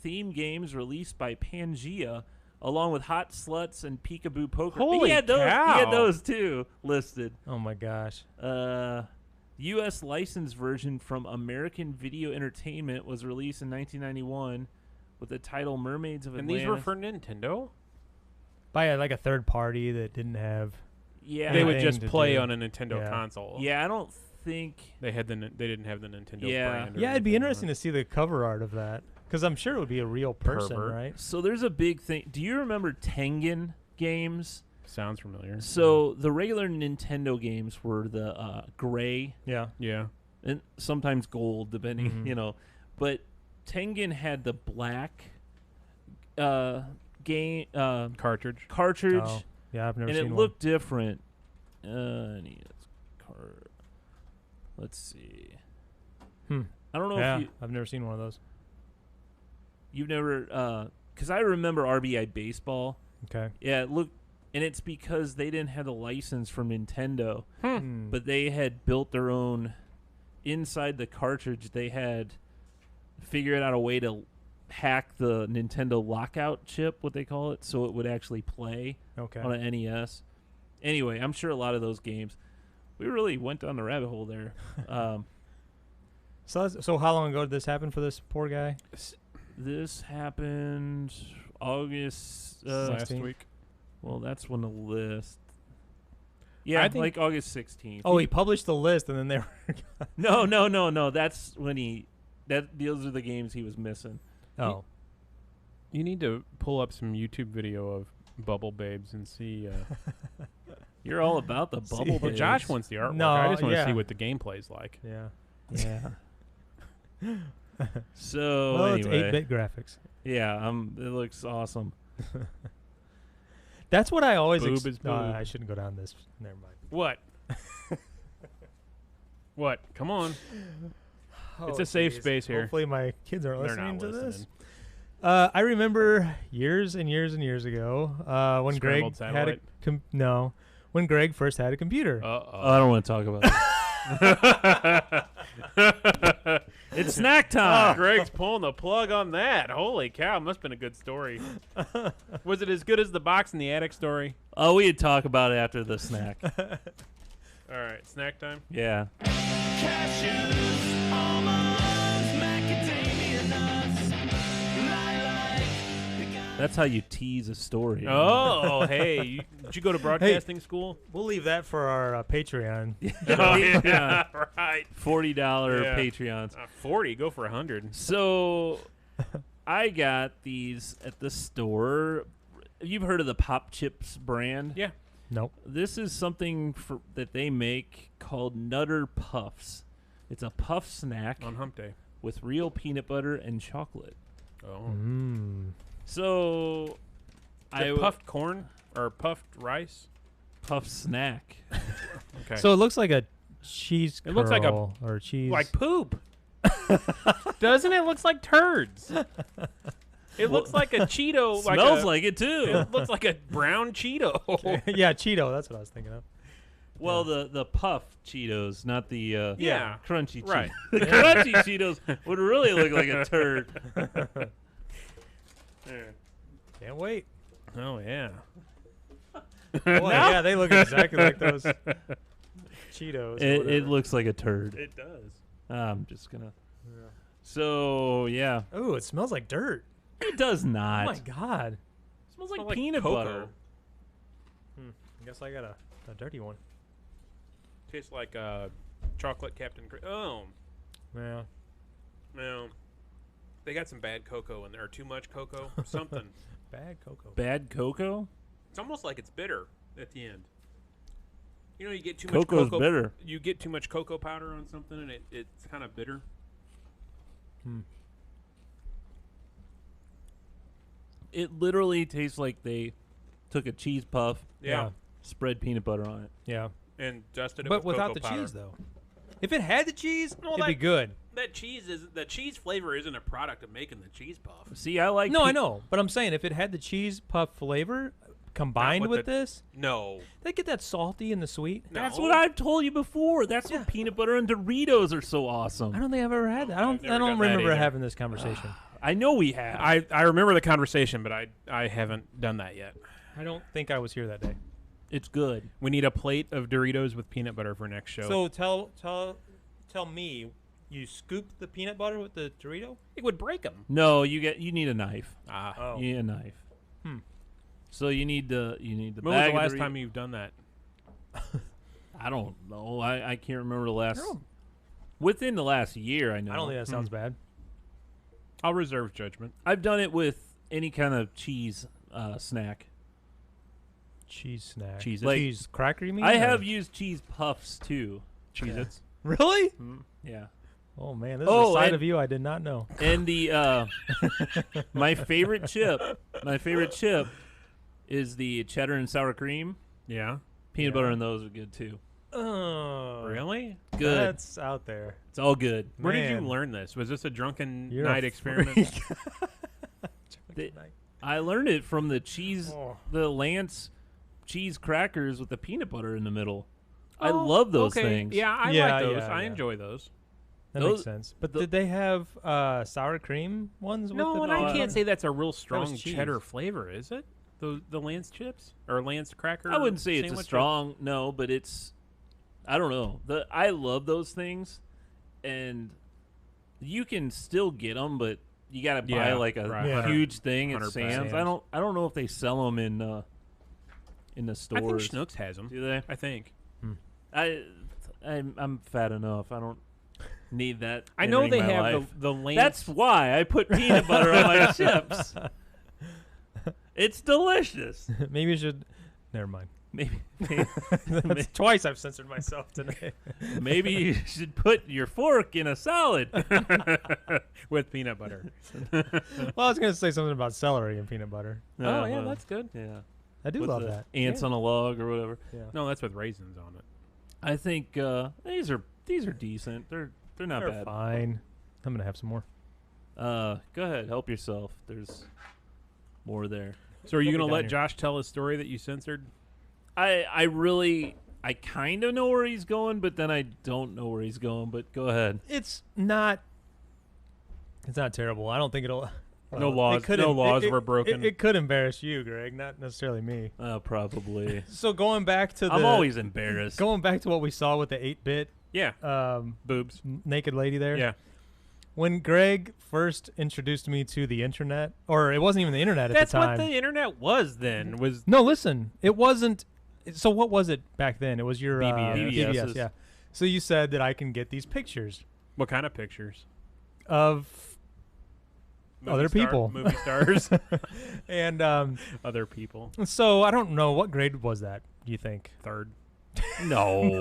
theme games released by Pangea, along with Hot Sluts and Peekaboo Poker. Holy he had those. He cow. had those too listed. Oh my gosh. U.S. licensed version from American Video Entertainment was released in 1991 with the title Mermaids of And Atlantis. these were for Nintendo? By like a third party that didn't have. yeah, They would Anything just to play do. on a Nintendo Yeah. console. yeah. I don't think. They didn't have the Nintendo Yeah. brand. or Yeah, it'd be anything on interesting it. to see the cover art of that because I'm sure it would be a real person, Pervert. right? So there's a big thing. Do you remember Tengen games? Sounds familiar. So the regular Nintendo games were the gray Yeah. Yeah. and sometimes gold, depending, Mhm. But Tengen had the black game Cartridge. cartridge, Oh, yeah, I've never and seen it one. looked different. Let's see. Hmm. I don't know Yeah, if I've never seen one of those. you've never, because I remember RBI Baseball. Okay. Yeah, it looked, and it's because they didn't have the license from Nintendo. Hmm. But they had built their own inside the cartridge. They had figured out a way to hack the Nintendo lockout chip, what they call it, so it would actually play Okay. on an NES. Anyway, I'm sure a lot of those games. We really went down the rabbit hole there. So how long ago did this happen for this poor guy? This happened August. Last 16th. week. Well, that's when the list. Yeah, I think- like August 16th. Oh, he published the list and then they were. No. That's when those are the games he was missing. Oh. You need to pull up some YouTube video of Bubble Babes and see. You're all about the bubble. Well, babes. Josh wants the artwork. No, I just want to yeah. see what the gameplay's like. Yeah. Yeah. So Well, it's anyway, 8-bit graphics. yeah, it looks awesome. That's what I always. Boob is boob. I shouldn't go down this. Never mind. What? What? Come on. It's Oh, a safe jeez. space here. Hopefully, my kids aren't They're listening not to listening. this. I remember years and years and years ago when Greg Scrambled had a satellite? when Greg first had a computer. I don't want to talk about it. It's snack time. Greg's pulling the plug on that. Holy cow, must have been a good story. Was it as good as the box in the attic story? Oh, we'd talk about it after the snack. All right, snack time. Yeah. That's how you tease a story. Oh, hey, did you go to broadcasting school? We'll leave that for our Patreon. Oh, Yeah. right. $40 Yeah. Patreons. 40, go for 100. So I got these at the store. You've heard of the Pop Chips brand? Yeah. Nope. This is something that they make called Nutter Puffs. It's a puff snack On hump day. with real peanut butter and chocolate. Oh. Mm. So I puffed corn or puffed rice. puff snack. Okay. So it looks like a cheese It looks like a- curl or cheese. like poop. Doesn't it? Looks like turds. It looks like a Cheeto. Smells like it too. It looks like a brown Cheeto. yeah, Cheeto. That's what I was thinking of. Well, the puff Cheetos, not the Yeah. crunchy Right. Cheetos. The crunchy Cheetos would really look like a turd. Can't wait. Oh yeah. Boy, yeah, they look exactly like those Cheetos. or It whatever. looks like a turd. It does. I'm just gonna. So yeah, Ooh, it smells like dirt. it does Oh not. my god. It smells like Smells like peanut cocoa. butter. I guess I got a dirty one. Tastes like chocolate Captain. Oh Yeah. no. They got some bad cocoa in there, or too much cocoa, or something. Bad cocoa. Bad cocoa. It's almost like it's bitter at the end. You know, you get too Cocoa's much cocoa. bitter. You get too much cocoa powder on something, and it's kind of bitter. It literally tastes like they took a cheese puff, Yeah, spread peanut butter on it. Yeah. and dusted it But with without cocoa the powder. cheese though. If it had the cheese, No, it'd be that- good. That cheese is the cheese flavor isn't a product of making the cheese puff. See, I like. No, I know, but I'm saying if it had the cheese puff flavor combined with with the- this, No, they get that salty and the sweet. That's No. what I've told you before. That's Yeah. what peanut butter and Doritos are so awesome. I don't think I've ever had that. I don't. never I don't done that remember either. having this conversation. I know we have. I remember the conversation, but I haven't done that yet. I don't think I was here that day. It's good. We need a plate of Doritos with peanut butter for next show. So tell me, you scoop the peanut butter with the Dorito? it would break them. No, you need a knife. Ah. Oh, You need a knife. Hmm. So you need the When was bag the of last Doritos. time you've done that? I don't know. I can't remember the last. No. Within the last year, I know. I don't think that sounds bad. I'll reserve judgment. I've done it with any kind of cheese snack. Cheese snack. Cheez-Its. Like- cheese cracker, you mean? I or- have used cheese puffs too. Cheez-Its. Really? Yeah. Oh man, this is Oh, a side and- of you I did not know. And the my favorite chip is the cheddar and sour cream. Yeah. Peanut Yeah. butter and those are good too. Oh, Really? Good. That's out there. It's all good. Where did you Man. learn this? Was this a drunken You're a night experiment? They- I learned it from the cheese, Oh. the Lance cheese crackers with the peanut butter in the middle. I Oh, love those okay. things. Yeah, I Yeah, like those. yeah, I yeah. enjoy those. That Those- makes sense. But the- did they have sour cream ones? No, with and the I peanut can't butter? say that's a real strong cheese. cheddar flavor, is it? The Lance chips or Lance cracker? I wouldn't say it's a sandwich? strong no, but it's I don't know. I love those things, and you can still get them, but you got to buy Yeah, like a right. Yeah. huge thing at 100%. Sam's. I don't know if they sell them in the I think stores. Schnucks has them. Do they? I think. I'm fat enough. I don't need that. I know entering they my have life. the Lance. That's why I put peanut butter on my chips. It's delicious. Maybe you should. Never mind. Maybe That's twice I've censored myself today. maybe you should put your fork in a salad. with peanut butter. Well, I was going to say something about celery and peanut butter. Oh, yeah, well, that's good. yeah. I do With love the that. Ants on a log or whatever. Yeah. No, that's with raisins on it. I think these are decent. They're not They're bad. fine. I'm going to have some more. Go ahead, help yourself. There's more there. So are you We'll going be to let down Josh tell his story that you censored? I kind of know where he's going, but then I don't know where he's going. But go ahead. It's not terrible. I don't think it'll. No it laws- could no em- laws it- were broken. It could embarrass you, Greg, not necessarily me. Probably. So going back to I'm always embarrassed. going back to what we saw with the 8-bit Yeah. Boobs. naked lady there. Yeah. When Greg first introduced me to the internet, or it wasn't even the internet at That's the time. what the internet was then. Was No, listen, it wasn't. So what was it back then? It was your BBS. BBS, yeah. So you said that I can get these pictures what kind of pictures? of other people. Movie stars. and Other people. so I don't know, what grade was that, do you think? Third. No.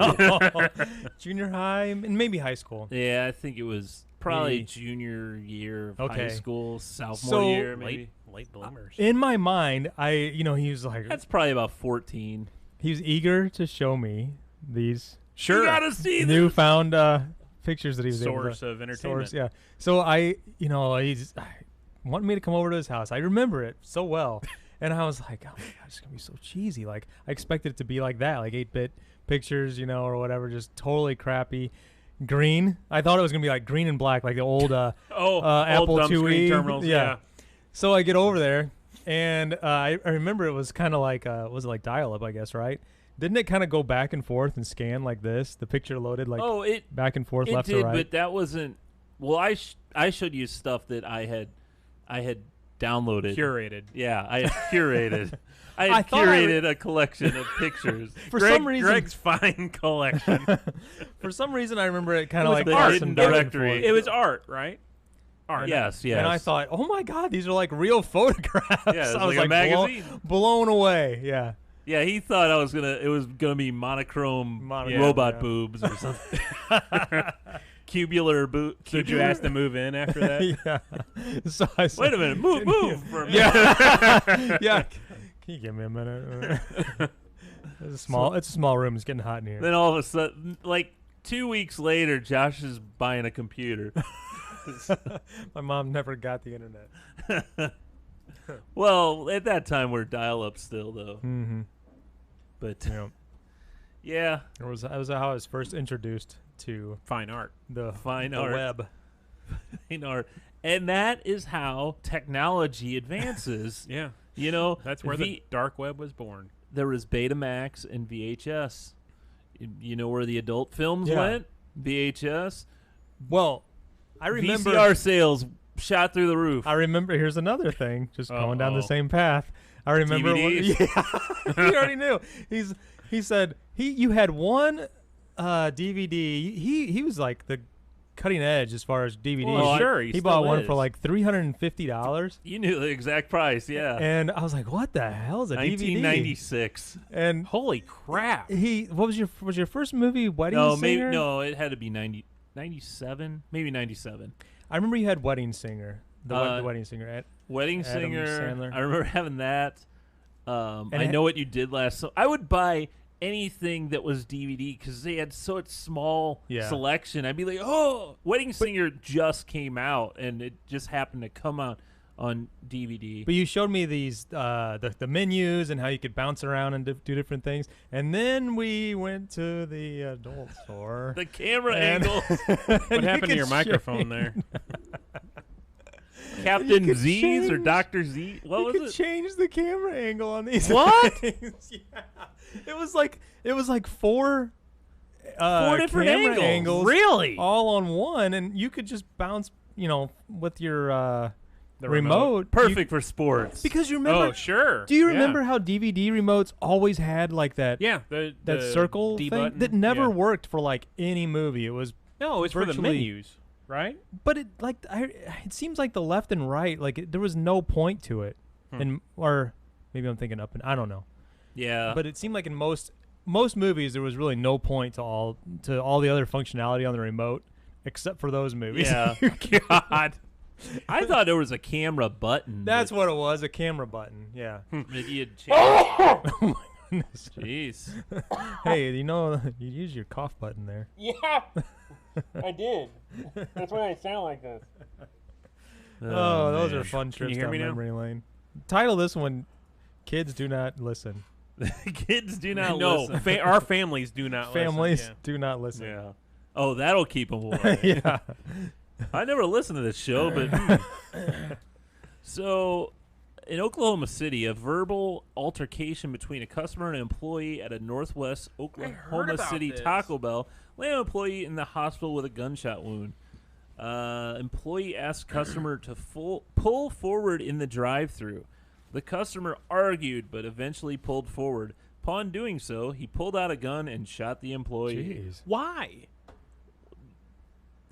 Junior high and maybe high school. Yeah, I think it was probably Maybe. junior year of Okay. high school, sophomore So- year, maybe. Late bloomers. In my mind, he was like, That's probably about 14. he was eager to show me these Sure. You gotta see this. newfound pictures that he was able Source to of entertainment. source. Yeah. So I wanted me to come over to his house. I remember it so well, and I was like, oh my god, it's gonna be so cheesy. Like I expected it to be like that, like 8-bit pictures, or whatever, just totally crappy. Green. I thought it was gonna be like green and black, like the old Old Apple dumb screen IIe. terminals. Yeah. So I get over there, and I remember it was kind of like was it like dial-up, I guess, right? Didn't it kind of go back and forth and scan like this? The picture loaded like It back and forth, left did, to right. but that wasn't. Well, I showed you stuff that I had downloaded. Curated. Yeah, I had curated. I I had thought I curated a collection of pictures. For some reason, Greg's fine collection. for some reason, I remember it kind It of was like the art. passing hidden back and directory. forth. It was art, right? Art. Yes, yes. And I thought, oh my god, these are like real photographs. Yeah, it's I was like a magazine. blown away. Yeah. Yeah, he thought it was gonna be monochrome Monochrome, robot yeah. boobs or something. Cubular boob. So did you ask to move in after that? Yeah. So I said, Wait a minute, move for a minute. Yeah. Yeah. Can you give me a minute? It's a small room. It's getting hot in here. Then all of a sudden, like 2 weeks later, Josh is buying a computer. My mom never got the internet. Well, at that time we're dial-up still, though. Mm-hmm. But Yeah. yeah, That was how I was first introduced to Fine art. the fine the art. web. Fine art. And that is how technology advances. Yeah. That's where the dark web was born. There was Betamax and VHS. You know where the adult films Yeah. went? VHS. Well, I remember. VCR sales shot through the roof. I remember. Here's another thing. Just going down the Uh-oh. same path. I remember. DVDs? Yeah, he already knew. He said you had one DVD. He was like the cutting edge as far as DVDs. Well, sure. he He bought still one is. for like $350, You knew the exact price, yeah. and I was like, "What the hell is a DVD?" 1996. And Holy crap. what was your first movie? Wedding No, Singer? it had to be 97, maybe 97. I remember you had Wedding Singer. The Uh, Wedding Singer. Wedding Adam Singer. Sandler. I remember having that. And I it- know what you did last. So I would buy anything that was DVD because they had such small Yeah. selection. I'd be like, "Oh, Wedding Singer just came out, and it just happened to come out on DVD." But you showed me these the menus and how you could bounce around and do different things, and then we went to the adult store. The camera And- angles, What happened to your microphone there? Captain could Z's or change- Dr. Z. What You was could it? change the camera angle on these. What? things. Yeah, it was like four different camera angles. Really? all on one, and you could just bounce, with your The remote. Perfect for sports. Because you remember. Oh, sure. Do you Yeah. remember how DVD remotes always had like that? Yeah. The Circle D thing button. that never Yeah. worked for like any movie. It was, No, it's for the virtually- menus, right? but it seems like the left and right, there was no point to it, and or maybe I'm thinking up and I don't know, yeah, but it seemed like in most movies there was really no point to all the other functionality on the remote except for those movies. yeah. God, I thought there was a camera button. That's what it was, a camera button. Yeah. that you had changed. Oh my goodness. Jeez. Hey, you use your cough button there. Yeah. I did. That's why I sound like this. Oh, those man. are fun you trips hear down me now? memory lane. Title this one, Kids Do Not Listen. Kids do not no, listen. our families do not Families listen. do not listen. Yeah. Oh, that'll keep them away. Yeah. I never listened to this show, but so in Oklahoma City, a verbal altercation between a customer and an employee at a Northwest Oklahoma about City this. Taco Bell landed an employee in the hospital with a gunshot wound. Employee asked customer to pull forward in the drive-thru. The customer argued, but eventually pulled forward. Upon doing so, he pulled out a gun and shot the employee. Jeez. Why?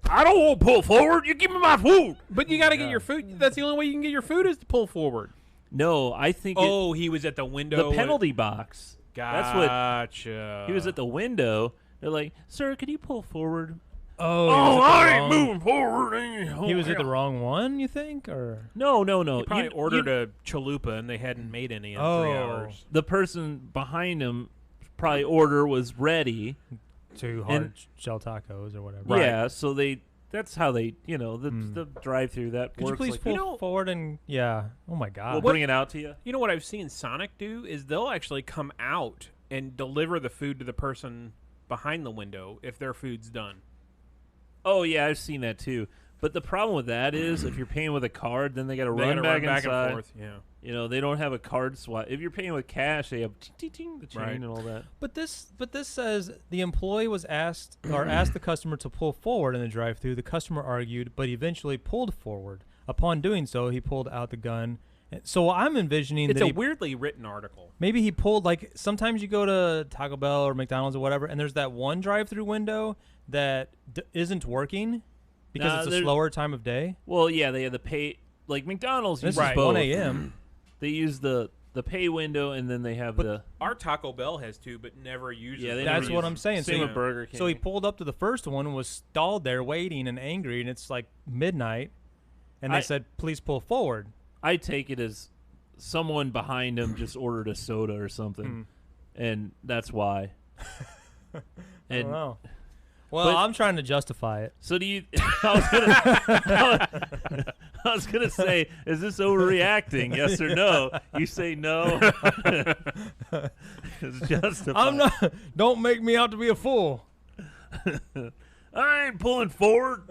I don't want to pull forward. You give me my food. But you got to get your food. That's the only way you can get your food is to pull forward. No, I think Oh, he was at the window. the penalty box. That's what Gotcha. he was at the window. They're like, "Sir, could you pull forward?" Oh, forward. He was at the wrong one, you think? Or No. He probably You- ordered you- a chalupa and they hadn't made any in 3 Oh. hours. The person behind him probably order was ready. two And- hard shell tacos or whatever. Right. Yeah, so that's how they, the drive-through that Could you works. please like pull that. forward and Oh my God. We'll bring it out to you. You know what I've seen Sonic do is they'll actually come out and deliver the food to the person behind the window if their food's done. Oh yeah, I've seen that too. But the problem with that is if you're paying with a card, then they got to They run gotta back run back inside. and forth. Yeah. They don't have a card swipe. If you're paying with cash, they have ting, ting, ting, the chain Right. and all that. But this says the employee was asked the customer to pull forward in the drive-thru. The customer argued, but eventually pulled forward. Upon doing so, he pulled out the gun. So I'm envisioning It's that a he, weirdly written article. maybe he pulled, like, sometimes you go to Taco Bell or McDonald's or whatever, and there's that one drive-thru window that isn't working because Nah, it's a there- slower time of day. Well, yeah, they have the pay. Like McDonald's This uses is both. 1 a.m. They use the pay window, and then they have the. Our Taco Bell has two, but never uses Yeah, they them. never That's use what it. I'm saying. Same So with Burger King. So he pulled up to the first one, was stalled there waiting and angry, and it's like midnight, and they I- said, please pull forward. I take it as someone behind him just ordered a soda or something, and that's why. I And don't know. Well, but- I'm trying to justify it. so do you? I was gonna say, is this overreacting? Yes or no? You say no. It's justified. I'm not. Don't make me out to be a fool. I ain't pulling forward.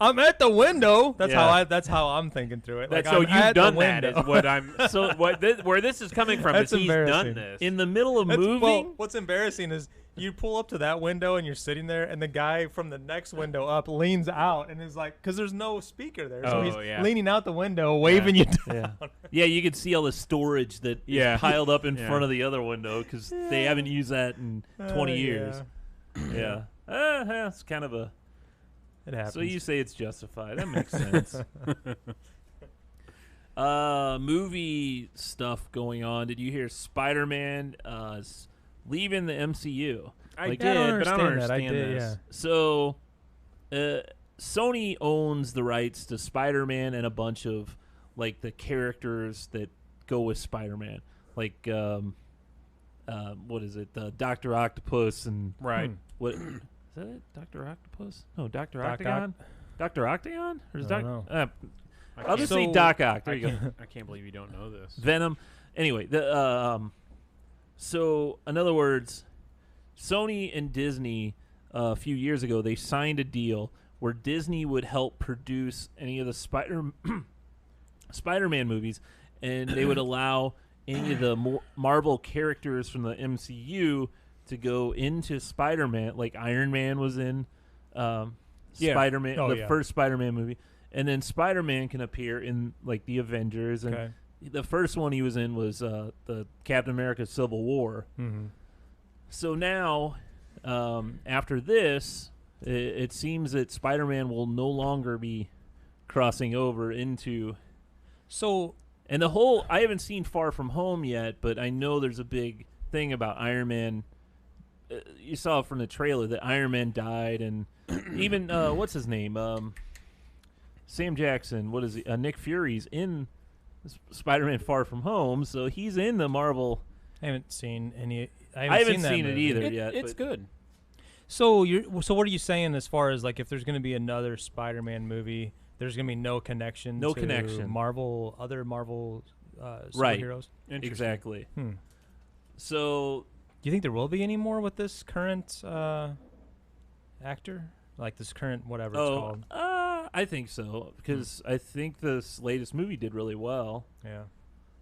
I'm at the window. That's Yeah. That's how I'm thinking through it. Like, So I'm you've at the done that window. is what I'm. So where this is coming from That's is he's done embarrassing. this. In the middle of That's- moving. well, what's embarrassing is you pull up to that window and you're sitting there, and the guy from the next window up leans out and is like, because there's no speaker there, so Oh, he's yeah. leaning out the window, waving you down. Yeah, you can see all the storage that Yeah. is piled up in Yeah. front of the other window because they haven't used that in 20 years. Yeah, it's kind of a. It happens. So you say it's justified? That makes sense. Movie stuff going on. Did you hear Spider-Man is leaving the MCU? I Like, did, Yeah, I don't but I don't understand that. I understand did, this. So, Sony owns the rights to Spider-Man and a bunch of like the characters that go with Spider-Man, like what is it, Doctor Octopus and Right. what is that? It? Doctor Octopus? No, Doctor Doc Octagon. Doctor Octagon? Or is I Doc? don't I I'll just can't- say So- Doc Ock. There you go. I can't believe you don't know this. Venom. Anyway, so in other words, Sony and Disney a few years ago they signed a deal where Disney would help produce any of the Spider-Man movies, and they would allow any of the Marvel characters from the MCU to go into Spider-Man. Like Iron Man was in Yeah. Spider-Man, Oh, the yeah. first Spider-Man movie, and then Spider-Man can appear in like the Avengers and. Okay. The first one he was in was the Captain America Civil War. Mm-hmm. So now, after this, it seems that Spider-Man will no longer be crossing over into. So And the whole, I haven't seen Far From Home yet, but I know there's a big thing about Iron Man. You saw it from the trailer that Iron Man died, and even what's his name, Sam Jackson. What is he? Nick Fury's in Spider-Man Far From Home, so he's in the Marvel. I haven't seen any. I haven't that seen it movie. either yet. It's but good. So what are you saying as far as like if there's going to be another Spider-Man movie There's gonna be no connection. No to connection. Other Marvel Right. superheroes. Exactly. Hmm. So Do you think there will be any more with this current actor, like this current whatever it's called? I think so because I think this latest movie did really well. Yeah.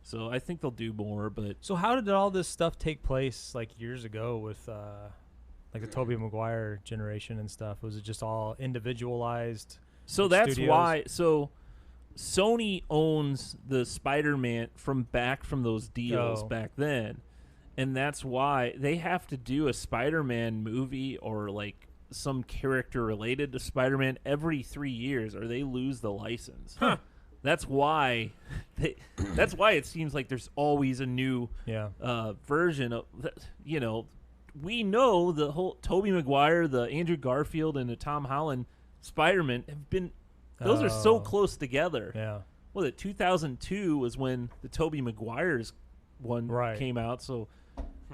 So I think they'll do more, but So how did all this stuff take place like years ago with like the Tobey Maguire generation and stuff? Was it just all individualized? so Like that's studios? why. So Sony owns the Spider-Man from those deals Oh. back then, and that's why they have to do a Spider-Man movie or like some character related to Spider-Man every 3 years, or they lose the license. That's why. That's why it seems like there's always a new Yeah. version of. You know, we know the whole Tobey Maguire, the Andrew Garfield, and the Tom Holland Spider-Man have been. Those are so Oh. close together. Yeah. Well, 2002 was when the Tobey Maguire's one Right. came out. So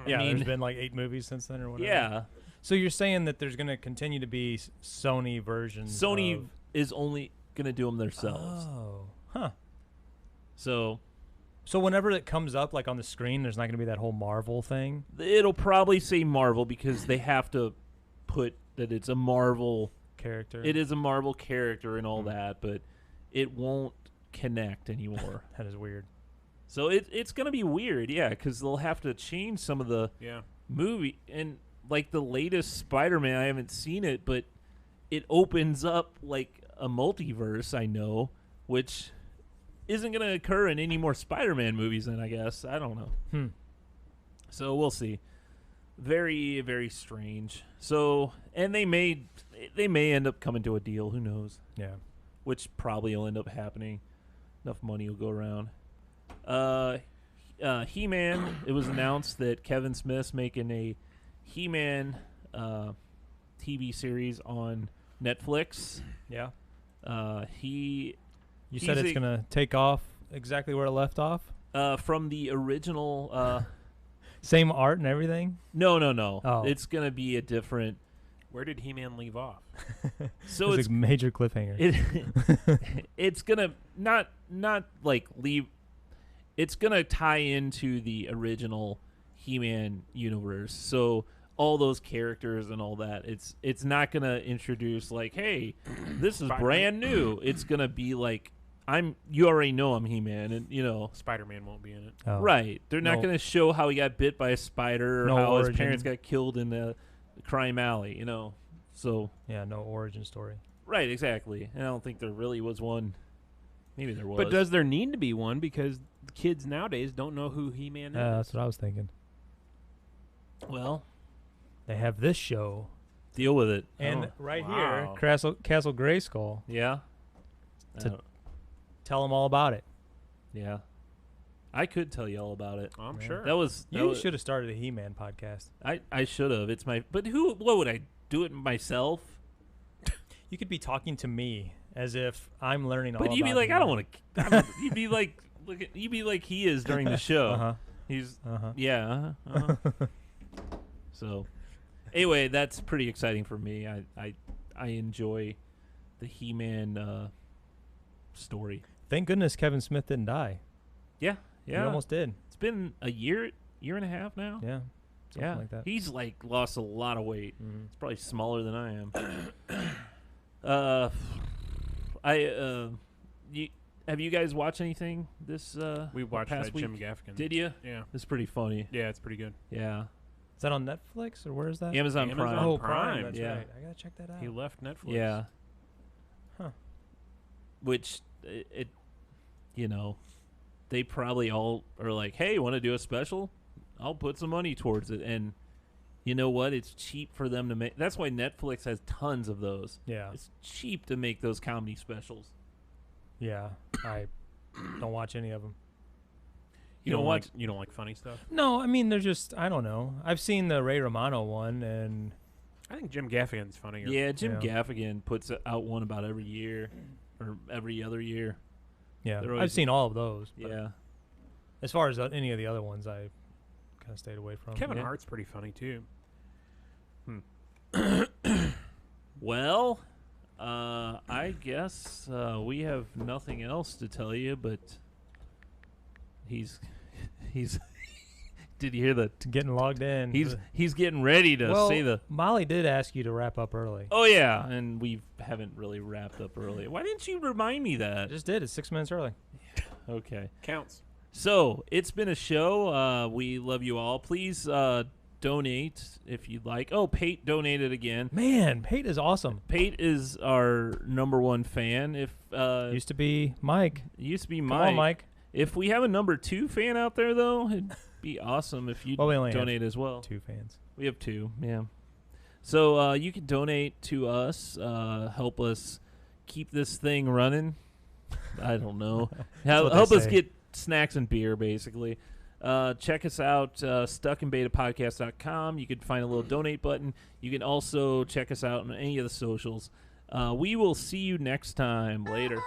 Yeah. I mean, There's been like 8 movies since then or whatever. yeah, So you're saying that there's going to continue to be Sony versions? Sony of... is only gonna do them themselves. Oh. Huh. So So whenever it comes up like on the screen, there's not going to be that whole Marvel thing. it'll probably say Marvel because they have to put that it's a Marvel. Character. It is a Marvel character and all that, but it won't connect anymore. That is weird. So it's gonna be weird, yeah, because they'll have to change some of the Yeah. movie and like the latest Spider-Man. I haven't seen it, but it opens up like a multiverse. I know, which isn't gonna occur in any more Spider-Man movies. Then I guess I don't know. So we'll see. Very, very strange. So, and they may end up coming to a deal. Who knows? Yeah. Which probably will end up happening. Enough money will go around. He-Man. It was announced that Kevin Smith's making a He-Man TV series on Netflix. Yeah. You You said it's going to take off exactly where it left off? from the original. Same art and everything? No. Oh. It's gonna be a different. Where did He-Man leave off? So It's it's a major cliffhanger. it's gonna not like leave. It's gonna tie into the original He-Man universe. So all those characters and all that. It's not gonna introduce like, hey, this is Spider-Man. brand new. It's gonna be like, you already know I'm He-Man, and you know. Spider-Man won't be in it. Oh. Right. They're not No. going to show how he got bit by a spider or No how his origin. parents got killed in the crime alley, you know. So, Yeah, no origin story. right, exactly. And I don't think there really was one. Maybe there was. But does there need to be one? Because kids nowadays don't know who He-Man is. That's what I was thinking. Well, They have this show. deal with it. And Oh, right wow. here, Castle Grayskull. Yeah. To- Tell them all about it. Yeah. I could tell you all about it. I'm Yeah. sure. That was You should have started a He-Man podcast. I should have. It's my But what would I do it myself? You could be talking to me as if I'm learning all But about you'd be like, I don't He-Man. want to you'd be like you'd be like he is during the show. Uh-huh. He's Uh-huh. yeah. Uh-huh. So, anyway, that's pretty exciting for me. I enjoy the He-Man story. Thank goodness Kevin Smith didn't die. Yeah, He almost did. It's been a year and a half now. Yeah. Something Yeah, like that. he's like lost a lot of weight. Mhm. It's probably smaller than I am. Have you guys watched anything this? We watched past that week? Jim Gaffigan. Did you? Yeah. It's pretty funny. Yeah, it's pretty good. Yeah, Is that on Netflix or where is that? Amazon Prime. Amazon Oh, Prime, That's yeah. right. I gotta check that out. He left Netflix. Yeah. Huh. Which it you know, they probably all are like, "Hey, want to do a special? I'll put some money towards it." And you know what? It's cheap for them to make. That's why Netflix has tons of those. Yeah. It's cheap to make those comedy specials. Yeah. I don't watch any of them. You don't don't watch- like you don't like funny stuff? No, I mean they're just I don't know. I've seen the Ray Romano one and I think Jim Gaffigan's funnier. Yeah, Jim Yeah. Gaffigan puts out one about every year or every other year. yeah, They're I've always- seen all of those. But Yeah. as far as any of the other ones, I kind of stayed away from. Kevin Yeah. Hart's pretty funny too. Well, I guess we have nothing else to tell you, but he's. Did you hear that? Getting logged in. He's getting ready to well, say the. Molly did ask you to wrap up early. Oh yeah, and we haven't really wrapped up early. Why didn't you remind me I that? just did. It's 6 minutes early. Okay. Counts. So it's been a show. We love you all. Please donate if you'd like. Oh, Pate donated again. Man, Pate is awesome. Pate is our #1 fan. If Used to be Mike. used to be Come Mike. on, Mike. If we have a #2 fan out there, though, it'd be awesome if you Well, we only have donate as well. 2 fans. We have 2, yeah. So you can donate to us, help us keep this thing running. I don't know. help what they us say. get snacks and beer, basically. Check us out, stuckinbetapodcast.com. You can find a little donate button. You can also check us out on any of the socials. We will see you next time. Later.